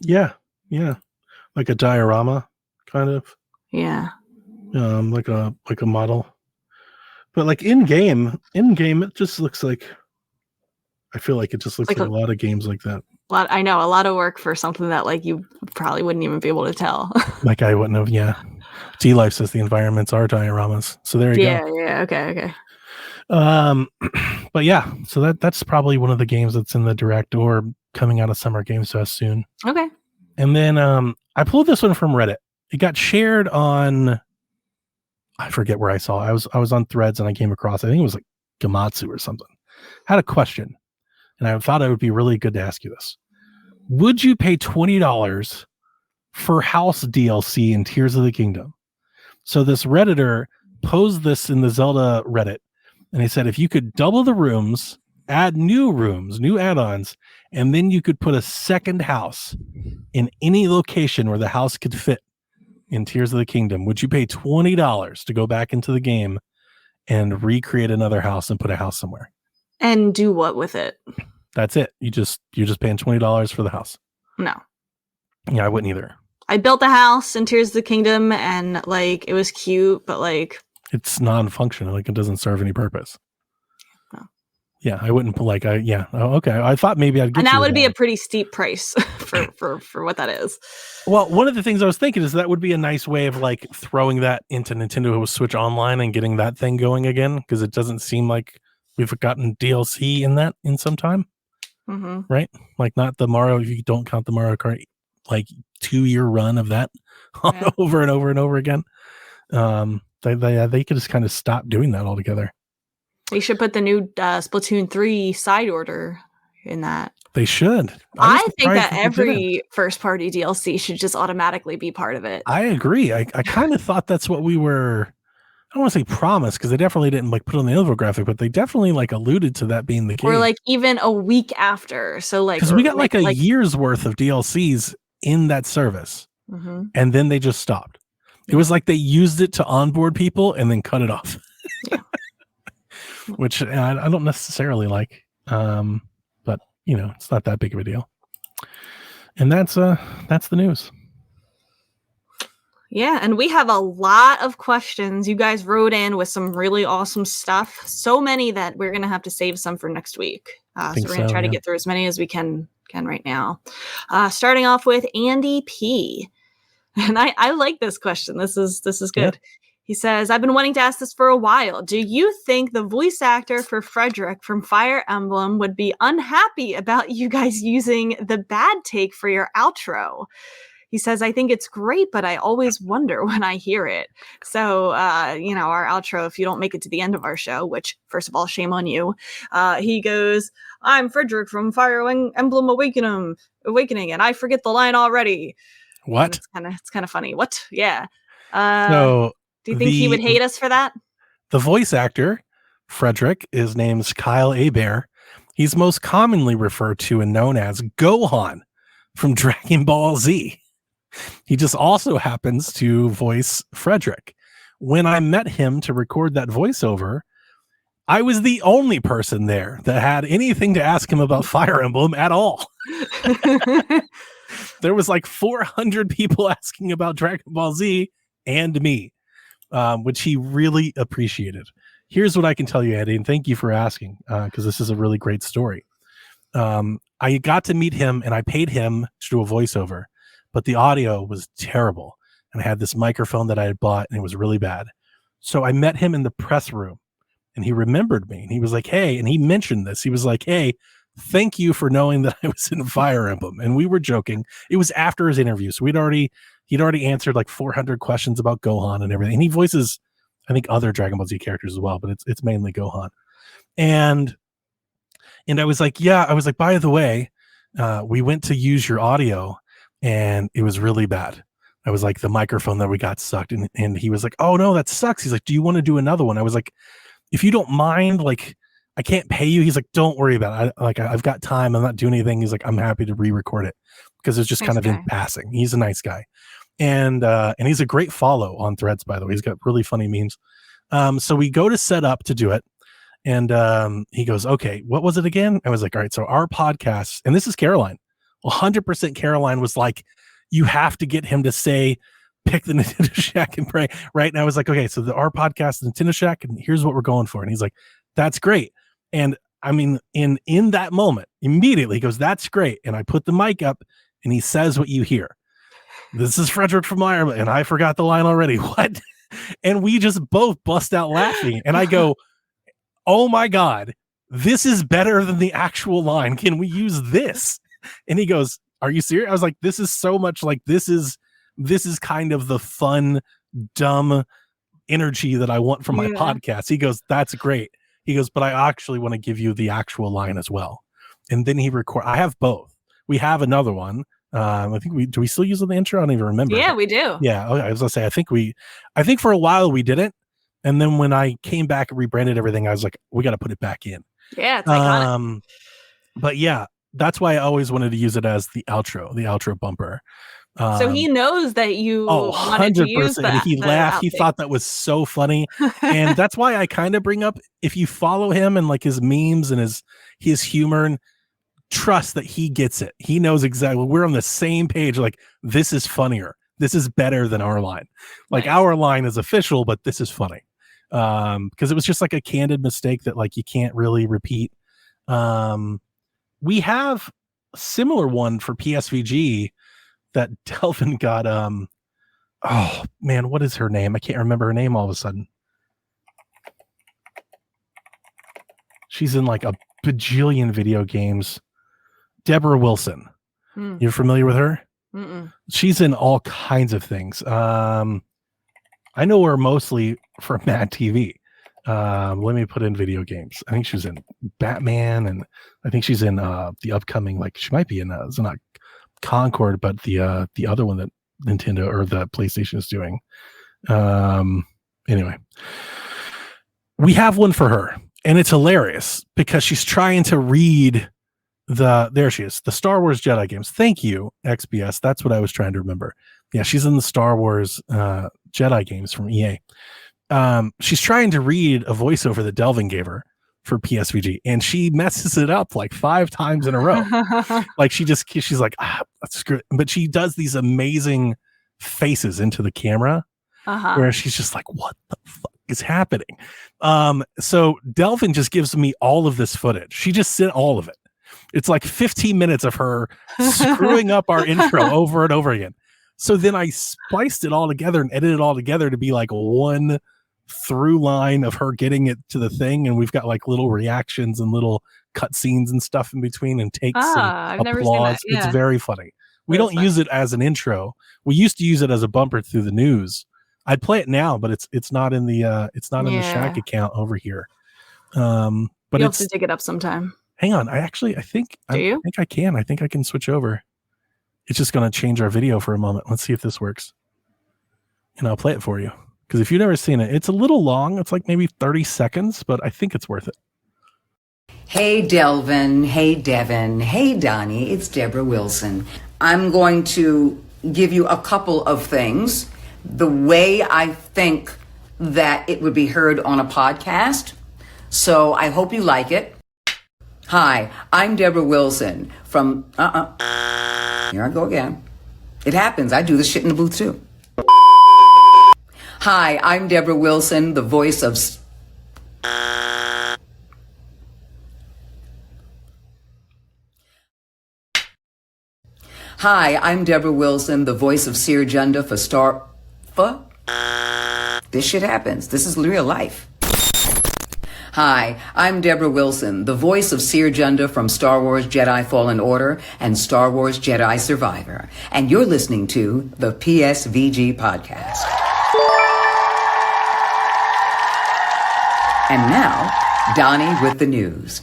Yeah. Like a diorama, kind of. Yeah. Like a model. But like in game, it just looks like, I feel like it just looks like a lot of games like that. I know, a lot of work for something that like you probably wouldn't even be able to tell. Like I wouldn't have, yeah. D-Life says the environments are dioramas. So there you go. Yeah, okay. But yeah, so that's probably one of the games that's in the Direct or coming out of Summer Games Fest soon. Okay. And then I pulled this one from Reddit. It got shared on, I forget where I saw it. I was on Threads and I came across, I think it was like Gamatsu or something. I had a question and I thought it would be really good to ask you this. Would you pay $20 for house DLC in Tears of the Kingdom? So this Redditor posed this in the Zelda Reddit and he said, if you could double the rooms, add new rooms, new add-ons, and then you could put a second house in any location where the house could fit in Tears of the Kingdom, would you pay $20 to go back into the game and recreate another house and put a house somewhere? And do what with it? That's it. You're just paying $20 for the house. No. Yeah, I wouldn't either. I built the house in Tears of the Kingdom and like it was cute, but like It's non-functional. Like, it doesn't serve any purpose. No. Yeah, I wouldn't like. Oh, okay. I thought maybe I'd get. And that would be a pretty steep price for what that is. Well, one of the things I was thinking is that would be a nice way of like throwing that into Nintendo Switch Online and getting that thing going again, because it doesn't seem like we've gotten DLC in that in some time. Mm-hmm. Right? Like, not the Mario, if you don't count the Mario Kart, like 2-year run of that over and over and over again. They could just kind of stop doing that altogether. They should put the new Splatoon 3 side order in that. They should. I think that every first party DLC should just automatically be part of it. I agree. I kind of thought that's what we were. I don't want to say promised, because they definitely didn't like put on the infographic, but they definitely like alluded to that being the case. Or like even a week after. So like, because we got like a year's worth of DLCs in that service, and then they just stopped. It was like they used it to onboard people and then cut it off. Yeah. Which I don't necessarily like, but you know, it's not that big of a deal. And that's the news. Yeah, and we have a lot of questions. You guys wrote in with some really awesome stuff. So many that we're going to have to save some for next week. So we're going to try to get through as many as we can right now. Starting off with Andy P. And I like this question. This is good. Yeah. He says, I've been wanting to ask this for a while. Do you think the voice actor for Frederick from Fire Emblem would be unhappy about you guys using the bad take for your outro? He says, I think it's great, but I always wonder when I hear it. So, our outro, if you don't make it to the end of our show, which, first of all, shame on you, he goes, I'm Frederick from Fire Emblem Awakening, and I forget the line already. What? It's kind of funny. What? Yeah. So do you think he would hate us for that? The voice actor, Frederick, his name's Kyle Hebert. He's most commonly referred to and known as Gohan from Dragon Ball Z. He just also happens to voice Frederick. When I met him to record that voiceover, I was the only person there that had anything to ask him about Fire Emblem at all. There was like 400 people asking about Dragon Ball Z and me, which he really appreciated. Here's what I can tell you, Eddie, and thank you for asking, because this is a really great story. I got to meet him and I paid him to do a voiceover, but the audio was terrible. And I had this microphone that I had bought and it was really bad. So I met him in the press room and he remembered me and he was like, hey, and he mentioned this. He was like, hey, thank you for knowing that I was in Fire Emblem. And we were joking. It was after his interview. So he'd already answered like 400 questions about Gohan and everything. And he voices, I think, other Dragon Ball Z characters as well, but it's mainly Gohan. And I was like, by the way, we went to use your audio and it was really bad. I was like, the microphone that we got sucked. And he was like, oh no, that sucks. He's like, do you want to do another one? I was like, if you don't mind, like, I can't pay you. He's like, don't worry about it. I've got time. I'm not doing anything. He's like, I'm happy to re-record it because it's just kind of in passing. He's a nice guy. And he's a great follow on Threads, by the way. He's got really funny memes. So we go to set up to do it. And he goes, okay, what was it again? I was like, all right, so our podcast, and this is Caroline. 100% Caroline was like, you have to get him to say, pick the Nintendo Shack and pray, right? And I was like, okay, so our podcast, Nintendo Shack, and here's what we're going for. And he's like, that's great. And I mean, in that moment, immediately he goes, that's great. And I put the mic up and he says what you hear. This is Frederick from Ireland. And I forgot the line already. What? And we just both bust out laughing. And I go, oh my God, this is better than the actual line. Can we use this? And he goes, are you serious? I was like, this is so much like, this is kind of the fun, dumb energy that I want from my podcast. He goes, that's great. He goes, but I actually want to give you the actual line as well. And then he I have both. We have another one. I think do we still use the intro? I don't even remember. Yeah, we do. Yeah. Okay, I was gonna say, I think for a while we didn't. And then when I came back and rebranded everything, I was like, we got to put it back in. Yeah, it's iconic. But yeah, that's why I always wanted to use it as the outro bumper. So he knows that you wanted to use that. He laughed. He thought that was so funny. And that's why I kind of bring up, if you follow him and like his memes and his humor, and trust that he gets it. He knows exactly. We're on the same page. Like, this is funnier. This is better than our line. Like, nice. Our line is official, but this is funny. because it was just like a candid mistake that like you can't really repeat. We have a similar one for PSVG that Delvin got. Oh man, what is her name? I can't remember her name all of a sudden. She's in like a bajillion video games. Deborah Wilson. You're familiar with her? Mm-mm. She's in all kinds of things. I know her mostly from Mad TV. Let me put in video games. I think she's in Batman, and I think she's in the upcoming, like she might be in it's not Concord, but the other one that Nintendo or the PlayStation is doing. Anyway, we have one for her, and it's hilarious because she's trying to read there she is, the Star Wars Jedi games. Thank you, XBS. That's what I was trying to remember. Yeah, she's in the Star Wars Jedi games from EA. She's trying to read a voiceover that Delvin gave her for PSVG, and she messes it up like 5 times in a row. Like she's like, screw it. But she does these amazing faces into the camera where she's just like, what the fuck is happening? So Delvin just gives me all of this footage. She just sent all of it. It's like 15 minutes of her screwing up our intro over and over again. So then I spliced it all together and edited it all together to be like one through line of her getting it to the thing. And we've got like little reactions and little cut scenes and stuff in between and takes and I've applause. never seen that. Yeah. It's very funny. We don't use it as an intro. We used to use it as a bumper through the news. I'd play it now, but it's not in the in the Shack account over here. But you'll have to dig it up sometime. Hang on. I think I can. I think I can switch over. It's just going to change our video for a moment. Let's see if this works. And I'll play it for you. Because if you've never seen it, it's a little long. It's like maybe 30 seconds, but I think it's worth it. Hey, Delvin. Hey, Devin. Hey, Donnie. It's Deborah Wilson. I'm going to give you a couple of things. The way I think that it would be heard on a podcast. So I hope you like it. Hi, I'm Deborah Wilson from, Here I go again. It happens. I do this shit in the booth too. Hi, I'm Deborah Wilson, the voice of... Hi, I'm Deborah Wilson, the voice of Seer Junda for Star... This shit happens. This is real life. Hi, I'm Deborah Wilson, the voice of Seer Junda from Star Wars Jedi Fallen Order and Star Wars Jedi Survivor. And you're listening to the PSVG podcast. And now, Donnie with the news.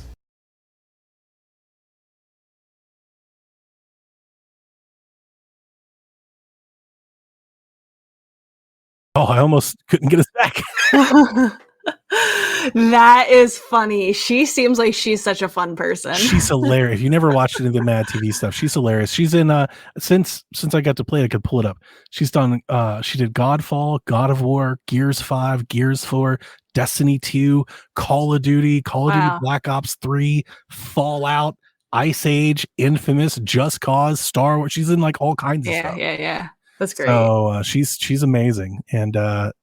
Oh, I almost couldn't get us back. That is funny. She seems like she's such a fun person. She's hilarious. If you never watched any of the Mad TV stuff, she's hilarious. She's in since I got to play it, I could pull it up. She's done she did Godfall, God of War, Gears 5, Gears 4, Destiny 2, Call of Duty Black Ops 3, Fallout, Ice Age, Infamous, Just Cause, Star Wars. She's in like all kinds of stuff. Yeah. That's great. So she's amazing, and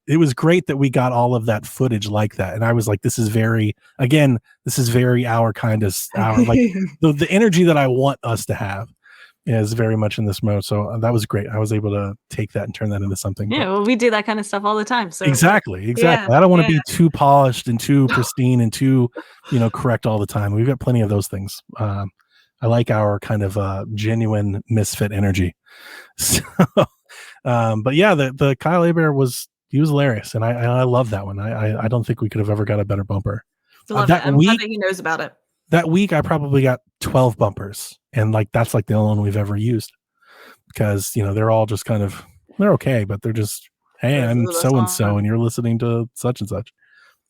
it was great that we got all of that footage like that. And I was like, this is very our kind of like the energy that I want us to have is very much in this mode. So that was great. I was able to take that and turn that into something. Yeah, well, we do that kind of stuff all the time. So exactly. Yeah, I don't want to be too polished and too pristine and too correct all the time. We've got plenty of those things. I like our kind of genuine misfit energy. So, but yeah, the Kyle Hebert was hilarious, and I love that one. I don't think we could have ever got a better bumper. I'm glad that he knows about it. That week I probably got 12 bumpers, and like that's like the only one we've ever used, because they're all just kind of, they're okay, but they're just, hey, I'm so and so, and you're listening to such and such.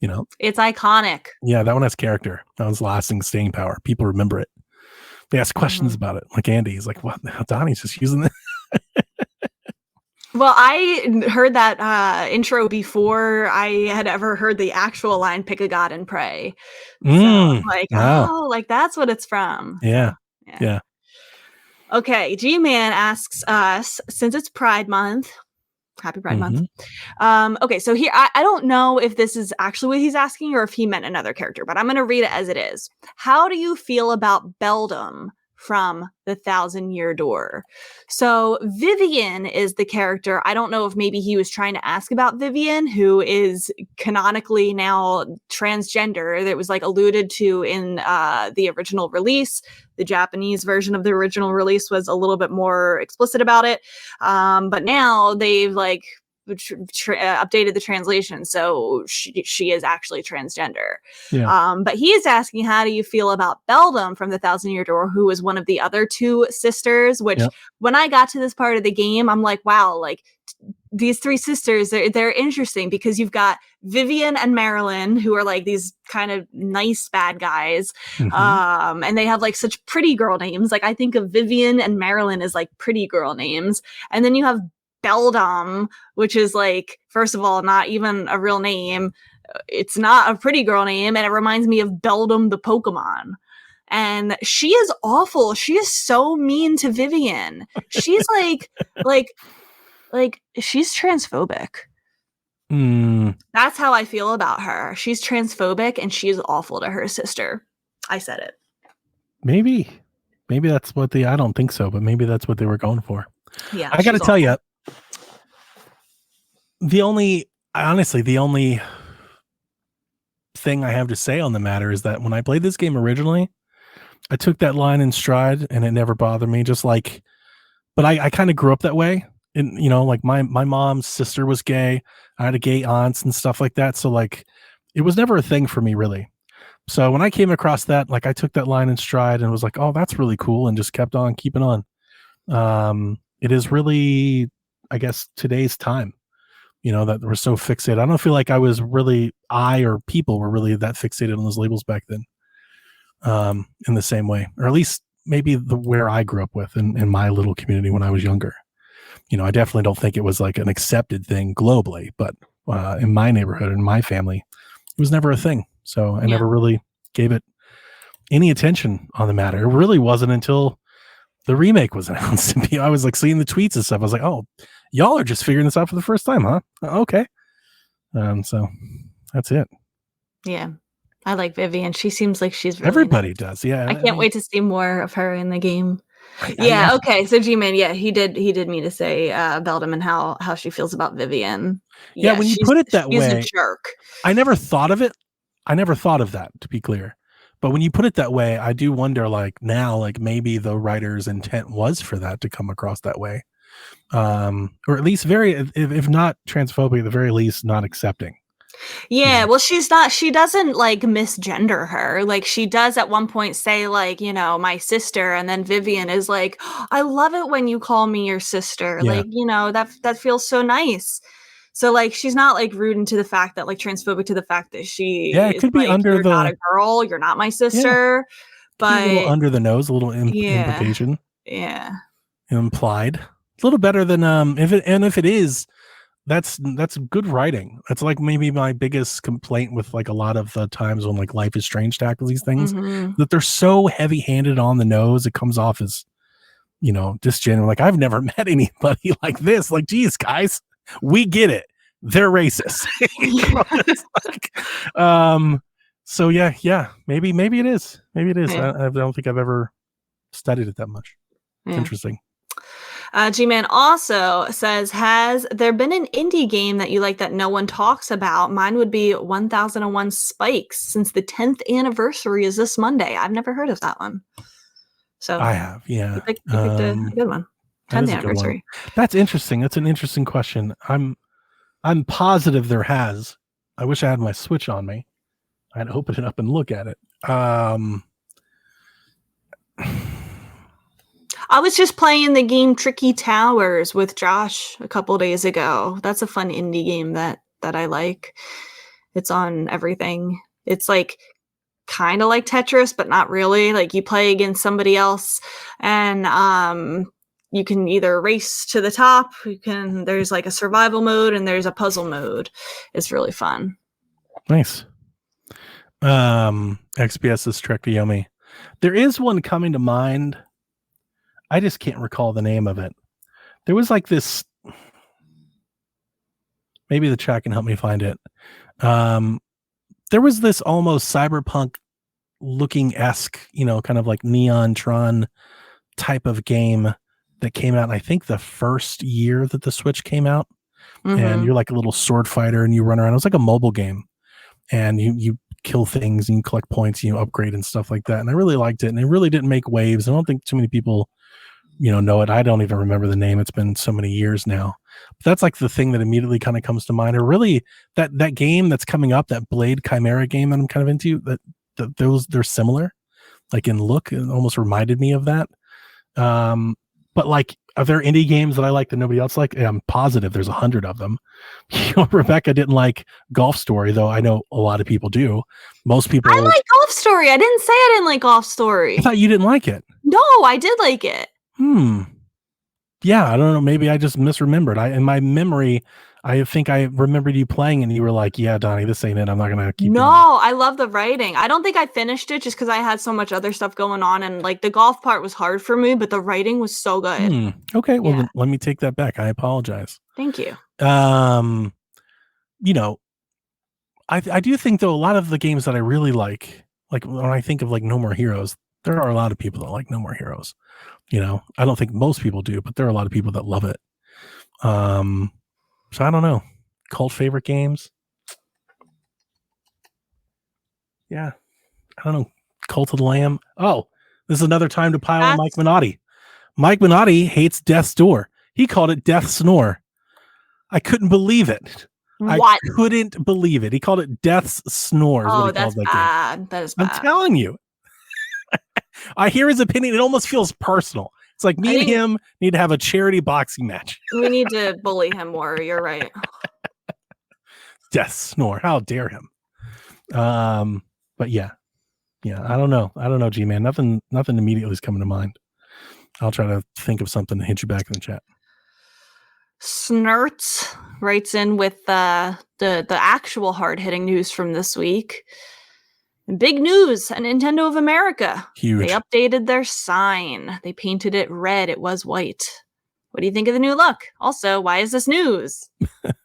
It's iconic. Yeah, that one has character. That one's lasting staying power. People remember it. They ask questions about it. Like Andy, he's like, what? Donnie's just using it. Well, I heard that intro before I had ever heard the actual line, pick a god and pray. So, like that's what it's from. Yeah. Okay, G-Man asks us, since it's Pride Month, Happy Pride Month. Okay, so here, I don't know if this is actually what he's asking or if he meant another character, but I'm going to read it as it is. How do you feel about Beldam from the Thousand Year Door? So Vivian is the character. I don't know if maybe he was trying to ask about Vivian, who is canonically now transgender. That was like alluded to in the original release. The Japanese version of the original release was a little bit more explicit about it. But now they've like updated the translation, so she is actually transgender. But he is asking, how do you feel about Beldam from the Thousand Year Door, who was one of the other two sisters, which when I got to this part of the game, I'm like, wow, like these three sisters, they're interesting because you've got Vivian and Marilyn, who are like these kind of nice bad guys. And they have like such pretty girl names. Like I think of Vivian and Marilyn as like pretty girl names. And then you have Beldam, which is like, first of all, not even a real name. It's not a pretty girl name, and it reminds me of Beldam the Pokemon. And she is awful. She is so mean to Vivian. She's like she's transphobic. That's how I feel about her. She's transphobic and she is awful to her sister. I said it. Maybe that's what I don't think so, but maybe that's what they were going for. Yeah, I got to tell you, the only thing I have to say on the matter is that when I played this game originally, I took that line in stride and it never bothered me. But I kind of grew up that way. And, you know, like my mom's sister was gay. I had a gay aunts and stuff like that. So like, it was never a thing for me really. So when I came across that, like I took that line in stride and was like, oh, that's really cool. And just kept on keeping on. It is really, I guess, today's time, you know, that we're so fixated. I don't feel like or people were really that fixated on those labels back then, in the same way, or at least maybe where I grew up with in my little community when I was younger. You know, I definitely don't think it was like an accepted thing globally, but in my neighborhood, in my family, it was never a thing. So I never really gave it any attention on the matter. It really wasn't until the remake was announced. I was like seeing the tweets and stuff. I was like, oh, y'all are just figuring this out for the first time, huh? Okay. So that's it. Yeah. I like Vivian. She seems like she's really everybody nice. Does. Yeah. I can't wait to see more of her in the game. Okay. So G-Man, he did mean to say Beldam and how she feels about Vivian. Yeah, when you put it that way, she's a jerk. I never thought of it. I never thought of that, to be clear. But when you put it that way, I do wonder, like now, like maybe the writer's intent was for that to come across that way, or at least if not transphobic, at the very least not accepting. Yeah, well, she doesn't like misgender her. Like she does at one point say like, you know, my sister, and then Vivian is like, I love it when you call me your sister. Yeah. Like, you know, that feels so nice. So like she's not like rude into the fact that like transphobic to the fact that she it could be like, under you're not a girl, you're not my sister. Yeah. But a little under the nose, a little implication. Yeah. Implied. A little better than if it is, that's good writing. That's like maybe my biggest complaint with like a lot of the times when like Life is Strange tackles these things, that they're so heavy-handed on the nose. It comes off as, you know, disgenuine. Like I've never met anybody like this. Like, geez, guys, we get it. They're racist. So yeah. Maybe it is. Yeah. I don't think I've ever studied it that much. Yeah. Interesting. G-Man also says, has there been an indie game that you like that no one talks about? Mine would be 1001 Spikes, since the 10th anniversary is this Monday. I've never heard of that one. So I have, yeah. You picked a good one. 10th anniversary. That's interesting. That's an interesting question. I'm positive there has. I wish I had my Switch on me. I'd open it up and look at it. I was just playing the game Tricky Towers with Josh a couple days ago. That's a fun indie game that I like. It's on everything. It's like kind of like Tetris, but not really. Like you play against somebody else, and you can either race to the top. There's like a survival mode and there's a puzzle mode. It's really fun. Nice. XPS's Trek to Yomi. There is one coming to mind. I just can't recall the name of it. There was like this, Maybe the chat can help me find it. There was this almost cyberpunk looking esque, kind of like Neon Tron type of game that came out, I think the first year that the Switch came out. And you're like a little sword fighter and you run around. It was like a mobile game, and you kill things and you collect points and you upgrade and stuff like that. And I really liked it, and it really didn't make waves. I don't think too many people, know it. I don't even remember the name. It's been so many years now. But that's like the thing that immediately kind of comes to mind. Or really that game that's coming up, that Blade Chimera game that I'm kind of into, that they're similar, like in look. It almost reminded me of that. But like, are there indie games that I like that nobody else like? I'm positive there's 100 of them. Rebecca didn't like Golf Story, though I know a lot of people do. Most people. I like Golf Story. I didn't say I didn't like Golf Story. I thought you didn't like it. No, I did like it. Yeah, I don't know. Maybe I just misremembered. In my memory, I think I remembered you playing and you were like, yeah, Donnie, this ain't it. I'm not going to keep No, doing I love the writing. I don't think I finished it just because I had so much other stuff going on. And like the golf part was hard for me, but the writing was so good. Okay, well, then let me take that back. I apologize. Thank you. I do think, though, a lot of the games that I really like when I think of like No More Heroes, there are a lot of people that like No More Heroes. I don't think most people do, but there are a lot of people that love it. So I don't know. Cult favorite games. Yeah. I don't know. Cult of the Lamb. Oh, this is another time to pile on Mike Minotti. Mike Minotti hates Death's Door. He called it Death Snore. I couldn't believe it. What? I couldn't believe it. He called it Death's Snore. Oh, that's bad. That is bad. I'm telling you. I hear his opinion. It almost feels personal. It's like me and him need to have a charity boxing match. We need to bully him more. You're right. Death Snore. How dare him? But yeah. I don't know, G-Man. Nothing immediately is coming to mind. I'll try to think of something to hit you back in the chat. Snurts writes in with the actual hard-hitting news from this week. Big news at Nintendo of America. Huge. They updated their sign. They painted it red. It was white. What do you think of the new look? Also, why is this news?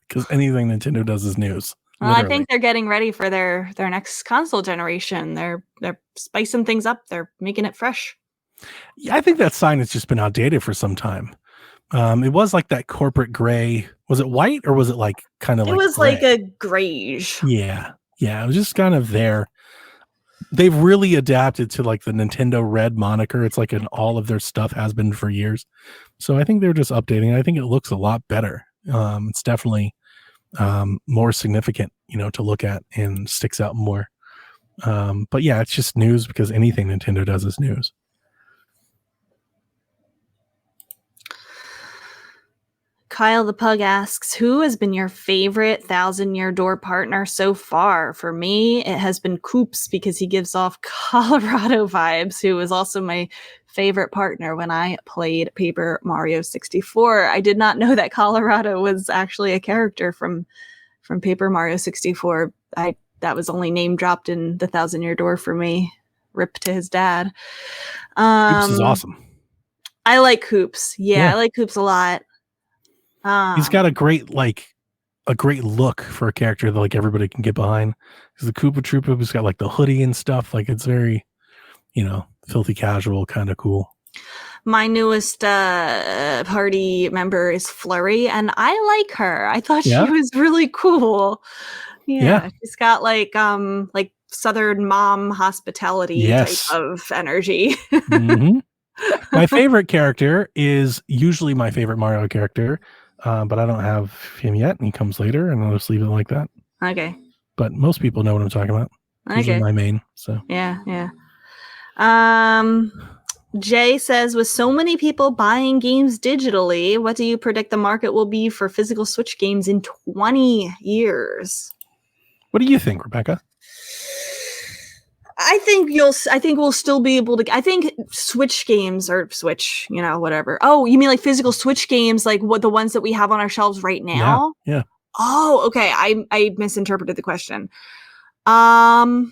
Because anything Nintendo does is news. Well, I think they're getting ready for their next console generation. They're spicing things up. They're making it fresh. Yeah, I think that sign has just been outdated for some time. It was like that corporate gray. Was it white or was it like kind of like? It was gray? Like a grayish. Yeah. It was just kind of there. They've really adapted to like the Nintendo Red moniker. It's like all of their stuff has been for years. So I think they're just updating. I think it looks a lot better. It's definitely more significant, to look at and sticks out more. But yeah, it's just news because anything Nintendo does is news. Kyle the Pug asks, who has been your favorite 1,000-Year Door partner so far? For me, it has been Koops because he gives off Colorado vibes, who was also my favorite partner when I played Paper Mario 64. I did not know that Colorado was actually a character from Paper Mario 64. That was only name dropped in the 1,000-Year Door for me. Rip to his dad. Koops is awesome. I like Koops. Yeah, I like Koops a lot. He's got a great look for a character that like everybody can get behind. Because the Koopa Troopa has got like the hoodie and stuff. Like it's very, filthy casual, kind of cool. My newest party member is Flurry, and I like her. I thought she was really cool. Yeah, she's got like Southern mom hospitality type of energy. Mm-hmm. My favorite character is usually my favorite Mario character, but I don't have him yet, and he comes later, and I'll just leave it like that. Okay. But most people know what I'm talking about. Okay. Usually my main. So yeah. Jay says, with so many people buying games digitally, what do you predict the market will be for physical Switch games in 20 years? What do you think, Rebecca? I think we'll still be able to. I think Switch games or Switch, whatever. Oh, you mean like physical Switch games, like what the ones that we have on our shelves right now? Yeah. Oh, okay. I misinterpreted the question. I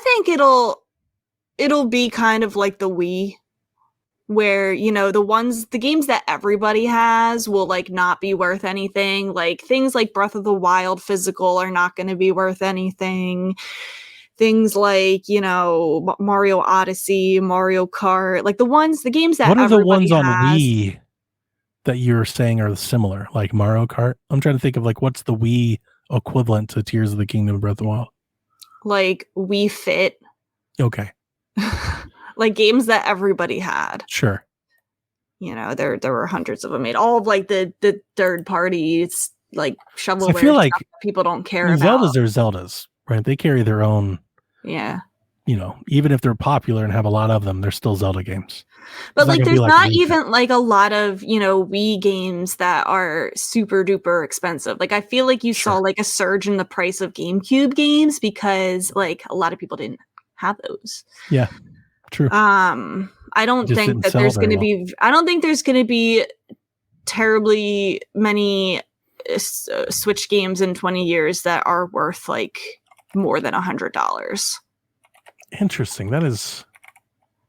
think it'll be kind of like the Wii, where, you know, the games that everybody has will like not be worth anything. Like things like Breath of the Wild physical are not going to be worth anything. Things like, you know, Mario Odyssey, Mario Kart, like the games that what are the ones on has, Wii that you're saying are similar, like Mario Kart? I'm trying to think of like what's the Wii equivalent to Tears of the Kingdom, Breath of the Wild. Like Wii Fit. Okay. Like games that everybody had. Sure. You know, there were hundreds of them made. All of like the third parties, like shovelware. So I feel like people don't care about. Zeldas are Zeldas, right? They carry their own. Yeah. You know, even if they're popular and have a lot of them, they're still Zelda games. But like, there's not even like a lot of, you know, Wii games that are super duper expensive. Like, I feel like you saw like a surge in the price of GameCube games because like a lot of people didn't have those. Yeah. True. I don't think that there's going to be. I don't think there's going to be terribly many Switch games in 20 years that are worth like more than $100. Interesting. That is.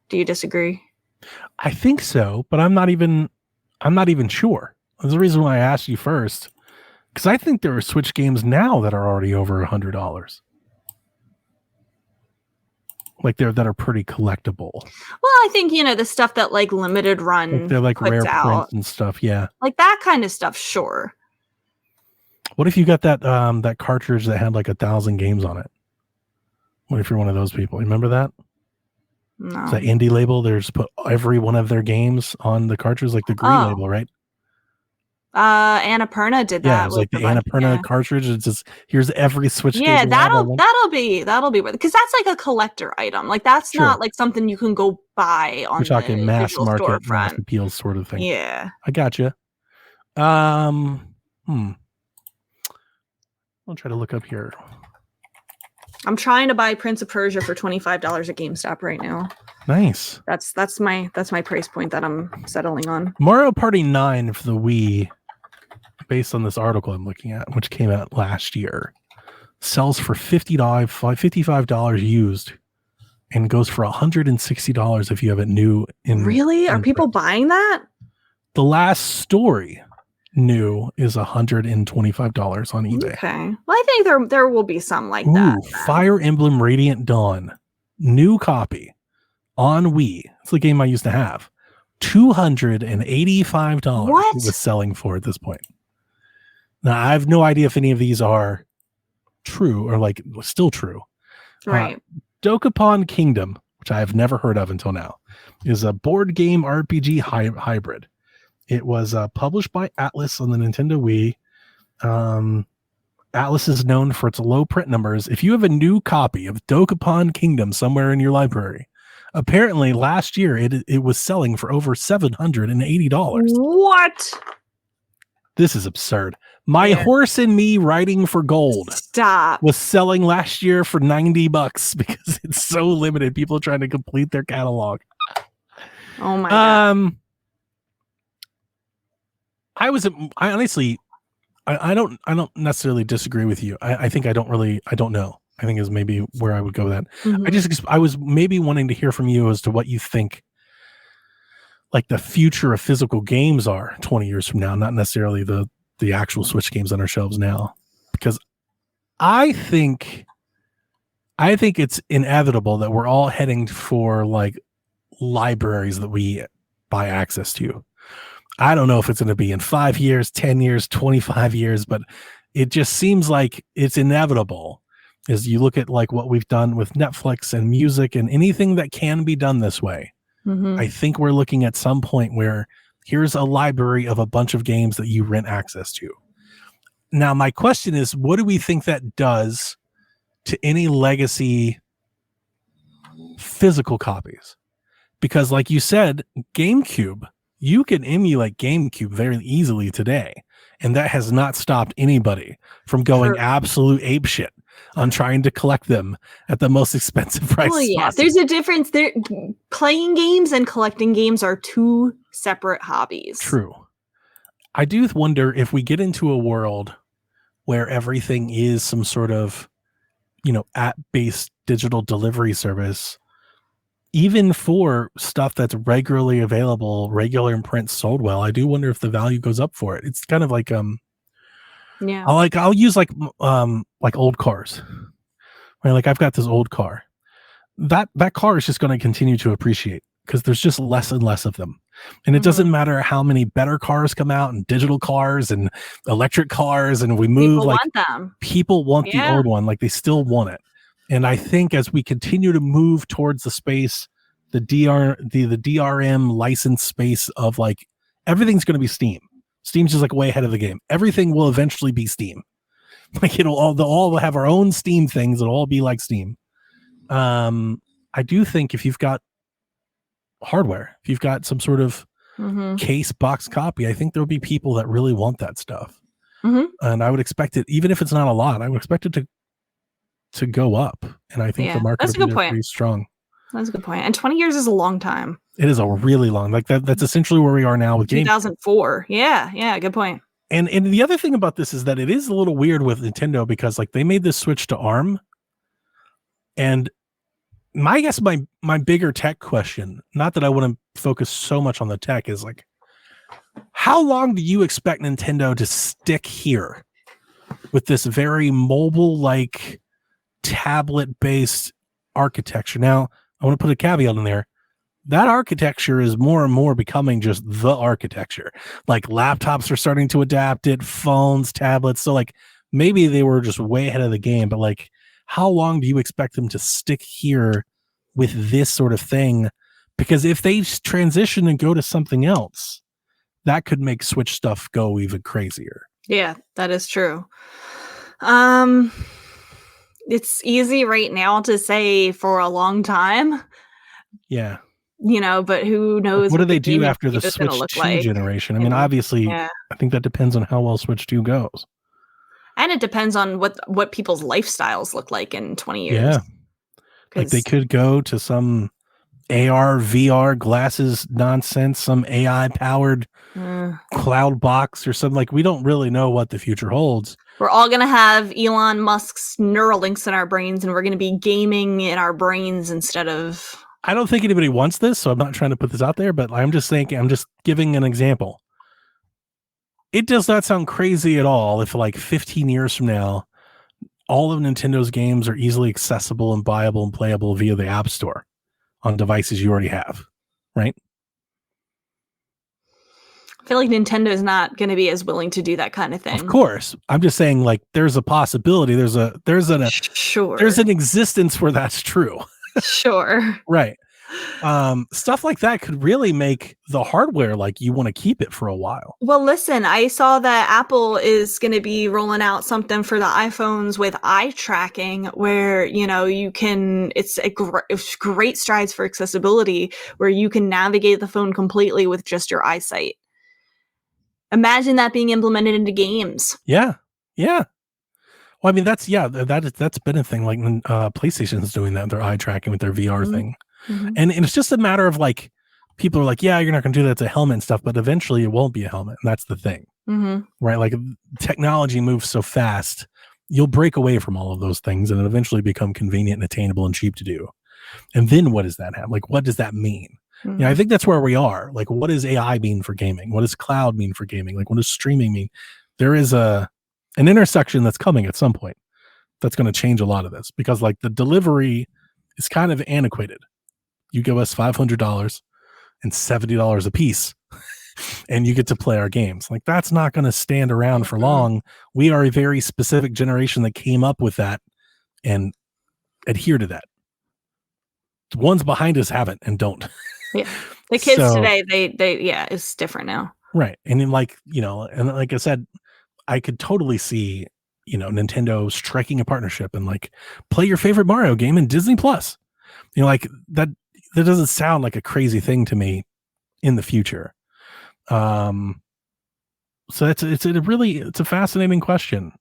Do you disagree? I think so, but I'm not even sure. That's the reason why I asked you first, because I think there are Switch games now that are already over $100. Like that are pretty collectible. Well, I think, you know, the stuff that like Limited Run, like they're like rare prints and stuff. Yeah, like that kind of stuff. Sure. What if you got that that cartridge that had like 1,000 games on it? What if you're one of those people? Remember that? No. It's that indie label. There's put every one of their games on the cartridge, like the green label, right? Annapurna did that. Yeah, it's like the Annapurna cartridge. It's just here's every Switch game. Yeah, that'll be worth it because that's like a collector item. Like that's not like something you can go buy on. We're talking mass market, mass appeal sort of thing. Yeah, I gotcha. I'll try to look up here. I'm trying to buy Prince of Persia for $25 at GameStop right now. Nice. That's my price point that I'm settling on. Mario Party 9 for the Wii, based on this article I'm looking at, which came out last year, sells for $55 used, and goes for $160 if you have it new. Really? Are people buying that? The Last Story new is $125 on eBay. Okay. Well, I think there will be some like that. Fire Emblem Radiant Dawn, new copy on Wii. It's the game I used to have. $285 what? It was selling for at this point. Now, I have no idea if any of these are true or like still true. Right. Dokapon Kingdom, which I have never heard of until now, is a board game RPG hybrid. It was published by Atlas on the Nintendo Wii. Atlas is known for its low print numbers. If you have a new copy of Dokapon Kingdom somewhere in your library, apparently last year it was selling for over $780. What? This is absurd. My Horse and Me Riding for Gold was selling last year for $90 because it's so limited. People are trying to complete their catalog. Oh my god. I honestly don't necessarily disagree with you. I think I don't know. I think is maybe where I would go with that. Mm-hmm. I was maybe wanting to hear from you as to what you think like the future of physical games are 20 years from now, not necessarily the actual Switch games on our shelves now. Because I think it's inevitable that we're all heading for like libraries that we buy access to. I don't know if it's going to be in 5 years, 10 years, 25 years, but it just seems like it's inevitable as you look at like what we've done with Netflix and music and anything that can be done this way. Mm-hmm. I think we're looking at some point where here's a library of a bunch of games that you rent access to. Now, my question is, what do we think that does to any legacy physical copies? Because like you said, GameCube, you can emulate GameCube very easily today. And that has not stopped anybody from going absolute apeshit on trying to collect them at the most expensive price. Well, yeah, there's a difference. Playing games and collecting games are two separate hobbies. True. I do wonder if we get into a world where everything is some sort of, app-based digital delivery service, even for stuff that's regularly available, regular in print, sold well, I do wonder if the value goes up for it. It's kind of like Yeah. I'll use like old cars. Right? Like I've got this old car. That car is just going to continue to appreciate because there's just less and less of them. And it doesn't matter how many better cars come out and digital cars and electric cars and we move, people like want them. People want the old one, like they still want it. And I think as we continue to move towards the space, the DRM license space of like everything's going to be Steam. Steam's just like way ahead of the game. Everything will eventually be Steam. Like they'll all have our own Steam things. It'll all be like Steam. I do think if you've got hardware, if you've got some sort of case box copy, I think there'll be people that really want that stuff. And I would expect it, even if it's not a lot, I would expect it to go up. And I think the market will be pretty strong. That's a good point. And 20 years is a long time. It is a really long, like that's essentially where we are now with 2004. Yeah, good point. And the other thing about this is that it is a little weird with Nintendo because like they made this switch to ARM. And my bigger tech question, not that I want to focus so much on the tech, is like, how long do you expect Nintendo to stick here with this very mobile, like tablet-based architecture? Now, I want to put a caveat in there. That architecture is more and more becoming just the architecture. Like laptops are starting to adapt it, phones, tablets. So like maybe they were just way ahead of the game, but like, how long do you expect them to stick here with this sort of thing? Because if they transition and go to something else, that could make Switch stuff go even crazier. Yeah, that is true. It's easy right now to say for a long time. Yeah. But who knows what do they do after the Switch 2 generation? I mean, obviously, I think that depends on how well Switch 2 goes. And it depends on what people's lifestyles look like in 20 years. Yeah. Like they could go to some AR, VR glasses nonsense, some AI powered cloud box or something. Like we don't really know what the future holds. We're all going to have Elon Musk's Neuralinks in our brains and we're going to be gaming in our brains instead of... I don't think anybody wants this, so I'm not trying to put this out there, but I'm just giving an example. It does not sound crazy at all if like 15 years from now, all of Nintendo's games are easily accessible and buyable and playable via the App Store on devices you already have, right? I feel like Nintendo is not going to be as willing to do that kind of thing. Of course. I'm just saying like there's a possibility. There's an existence where that's true. Sure. Right. Stuff like that could really make the hardware like you want to keep it for a while. Well, listen, I saw that Apple is going to be rolling out something for the iPhones with eye tracking where, you can, it's great strides for accessibility where you can navigate the phone completely with just your eyesight. Imagine that being implemented into games. Yeah. Yeah. Well, I mean, that's been a thing. Like PlayStation's doing that, their eye tracking with their VR thing. And it's just a matter of like, people are like, yeah, you're not going to do that to helmet and stuff, but eventually it won't be a helmet. And that's the thing, right? Like technology moves so fast, you'll break away from all of those things and eventually become convenient and attainable and cheap to do. And then what does that have? Like, what does that mean? I think that's where we are. Like, what does AI mean for gaming? What does cloud mean for gaming? Like, what does streaming mean? There is an intersection that's coming at some point that's going to change a lot of this because like the delivery is kind of antiquated. You give us $500 and $70 a piece and you get to play our games. Like that's not going to stand around for long. We are a very specific generation that came up with that and adhere to that. The ones behind us haven't and don't. Yeah. The kids today, they it's different now. Right. And then like, and like I said, I could totally see, Nintendo striking a partnership and like play your favorite Mario game in Disney Plus. Like that doesn't sound like a crazy thing to me in the future. So it's a fascinating question.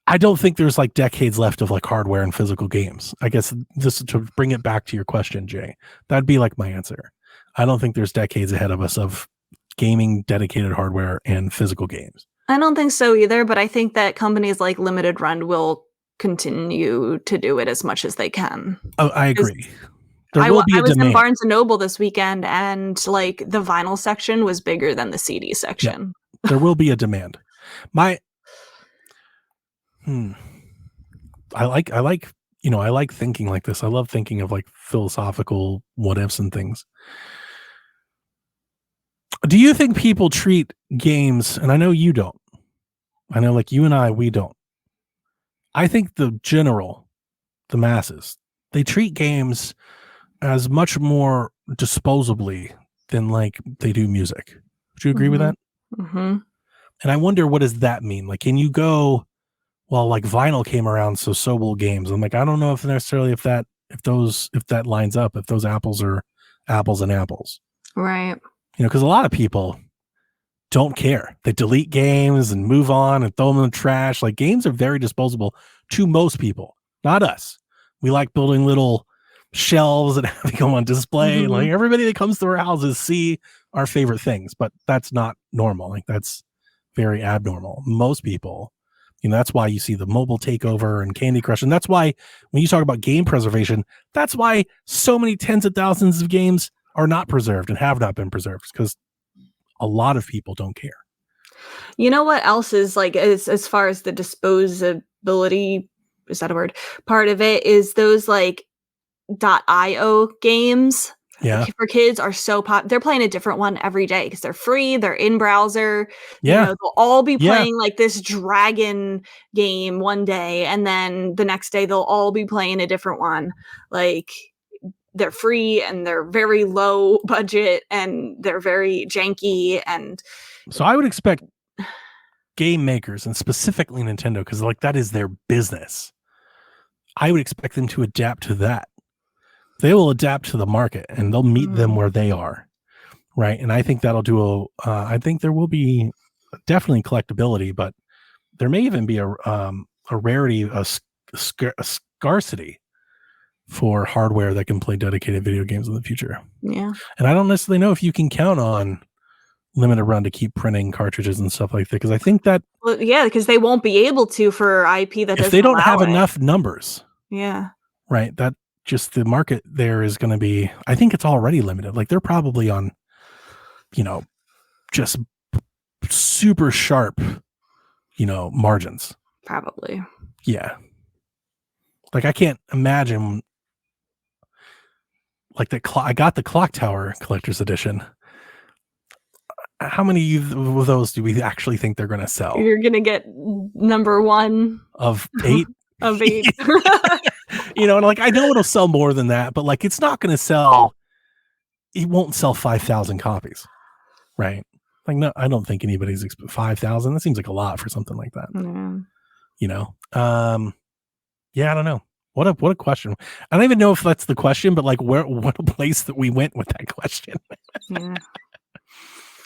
I don't think there's like decades left of like hardware and physical games. I guess this to bring it back to your question, Jay, that'd be like my answer. I don't think there's decades ahead of us of gaming dedicated hardware and physical games. I don't think so either, but I think that companies like Limited Run will continue to do it as much as they can. Oh, I agree. There will be a I was demand. in Barnes & Noble this weekend, and like the vinyl section was bigger than the CD section. Yeah, there will be a demand. I like thinking like this. I love thinking of like philosophical what ifs and things. Do you think people treat games, and I know you don't, I know like you and I, we don't. I think the masses, they treat games as much more disposably than like they do music. Would you agree with that? Mm-hmm. And I wonder, what does that mean? Like, can you go, well, like vinyl came around, so will games. I'm like, I don't know if necessarily if that lines up, if those apples are apples and apples. Right. Because a lot of people don't care. They delete games and move on and throw them in the trash. Like, games are very disposable to most people, not us. We like building little shelves that have to go on display. Mm-hmm. Like, everybody that comes to our houses see our favorite things, but that's not normal. Like, that's very abnormal. Most people, that's why you see the mobile takeover and Candy Crush. And that's why when you talk about game preservation, that's why so many tens of thousands of games are not preserved and have not been preserved, because a lot of people don't care. You know what else is like, as far as the disposability, is that a word? Part of it is those like .io games. Yeah. For kids are so they're playing a different one every day because they're free, they're in browser. Yeah. They'll all be playing like this dragon game one day, and then the next day they'll all be playing a different one. Like, they're free and they're very low budget and they're very janky. And so I would expect game makers, and specifically Nintendo, because like that is their business, I would expect them to adapt to that. They will adapt to the market and they'll meet them where they are. Right. And I think that'll do I think there will be definitely collectability, but there may even be a rarity, a scarcity for hardware that can play dedicated video games in the future. Yeah. And I don't necessarily know if you can count on limited run to keep printing cartridges and stuff like that, because I think that, well, yeah, because they won't be able to for IP that if they don't have enough numbers, right, that just the market there is going to be, I think it's already limited. Like, they're probably on just super sharp margins, probably. Yeah, like I can't imagine like I got the Clock Tower Collector's Edition. How many of those do we actually think they're going to sell? You're going to get number 1 of 8. Of 8. And like, I know it'll sell more than that, but like, it's not going to sell. It won't sell 5,000 copies, right? Like, no, I don't think anybody's 5,000. That seems like a lot for something like that. Yeah, I don't know. What a question. I don't even know if that's the question, but like, what a place that we went with that question.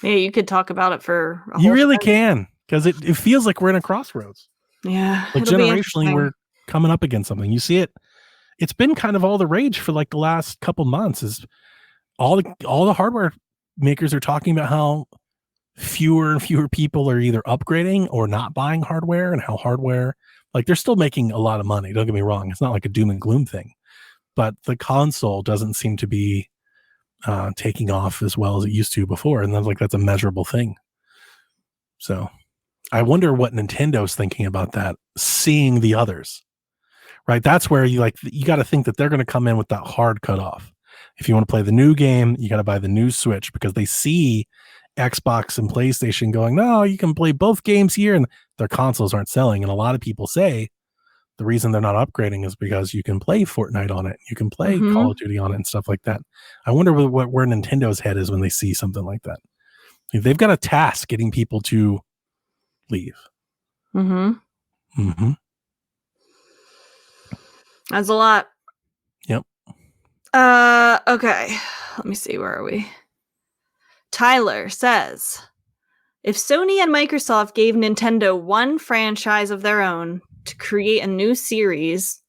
Yeah, you could talk about it for a whole You really time. can, because it feels like we're in a crossroads. Yeah. Like, generationally, we're coming up against something. You see it. It's been kind of all the rage for like the last couple months. Is all the hardware makers are talking about how fewer and fewer people are either upgrading or not buying hardware, and how hardware, like, they're still making a lot of money. Don't get me wrong. It's not like a doom and gloom thing, but the console doesn't seem to be taking off as well as it used to before. And then, like, that's a measurable thing. So I wonder what Nintendo's thinking about that, seeing the others, right? That's where you got to think that they're going to come in with that hard cutoff. If you want to play the new game, you got to buy the new Switch, because they see Xbox and PlayStation going, no, you can play both games here, and their consoles aren't selling. And a lot of people say the reason they're not upgrading is because you can play Fortnite on it, you can play Call of Duty on it and stuff like that. I wonder where Nintendo's head is when they see something like that. They've got a task getting people to leave. That's a lot. Yep. Okay. Let me see. Where are we? Tyler says, if Sony and Microsoft gave Nintendo one franchise of their own to create a new series,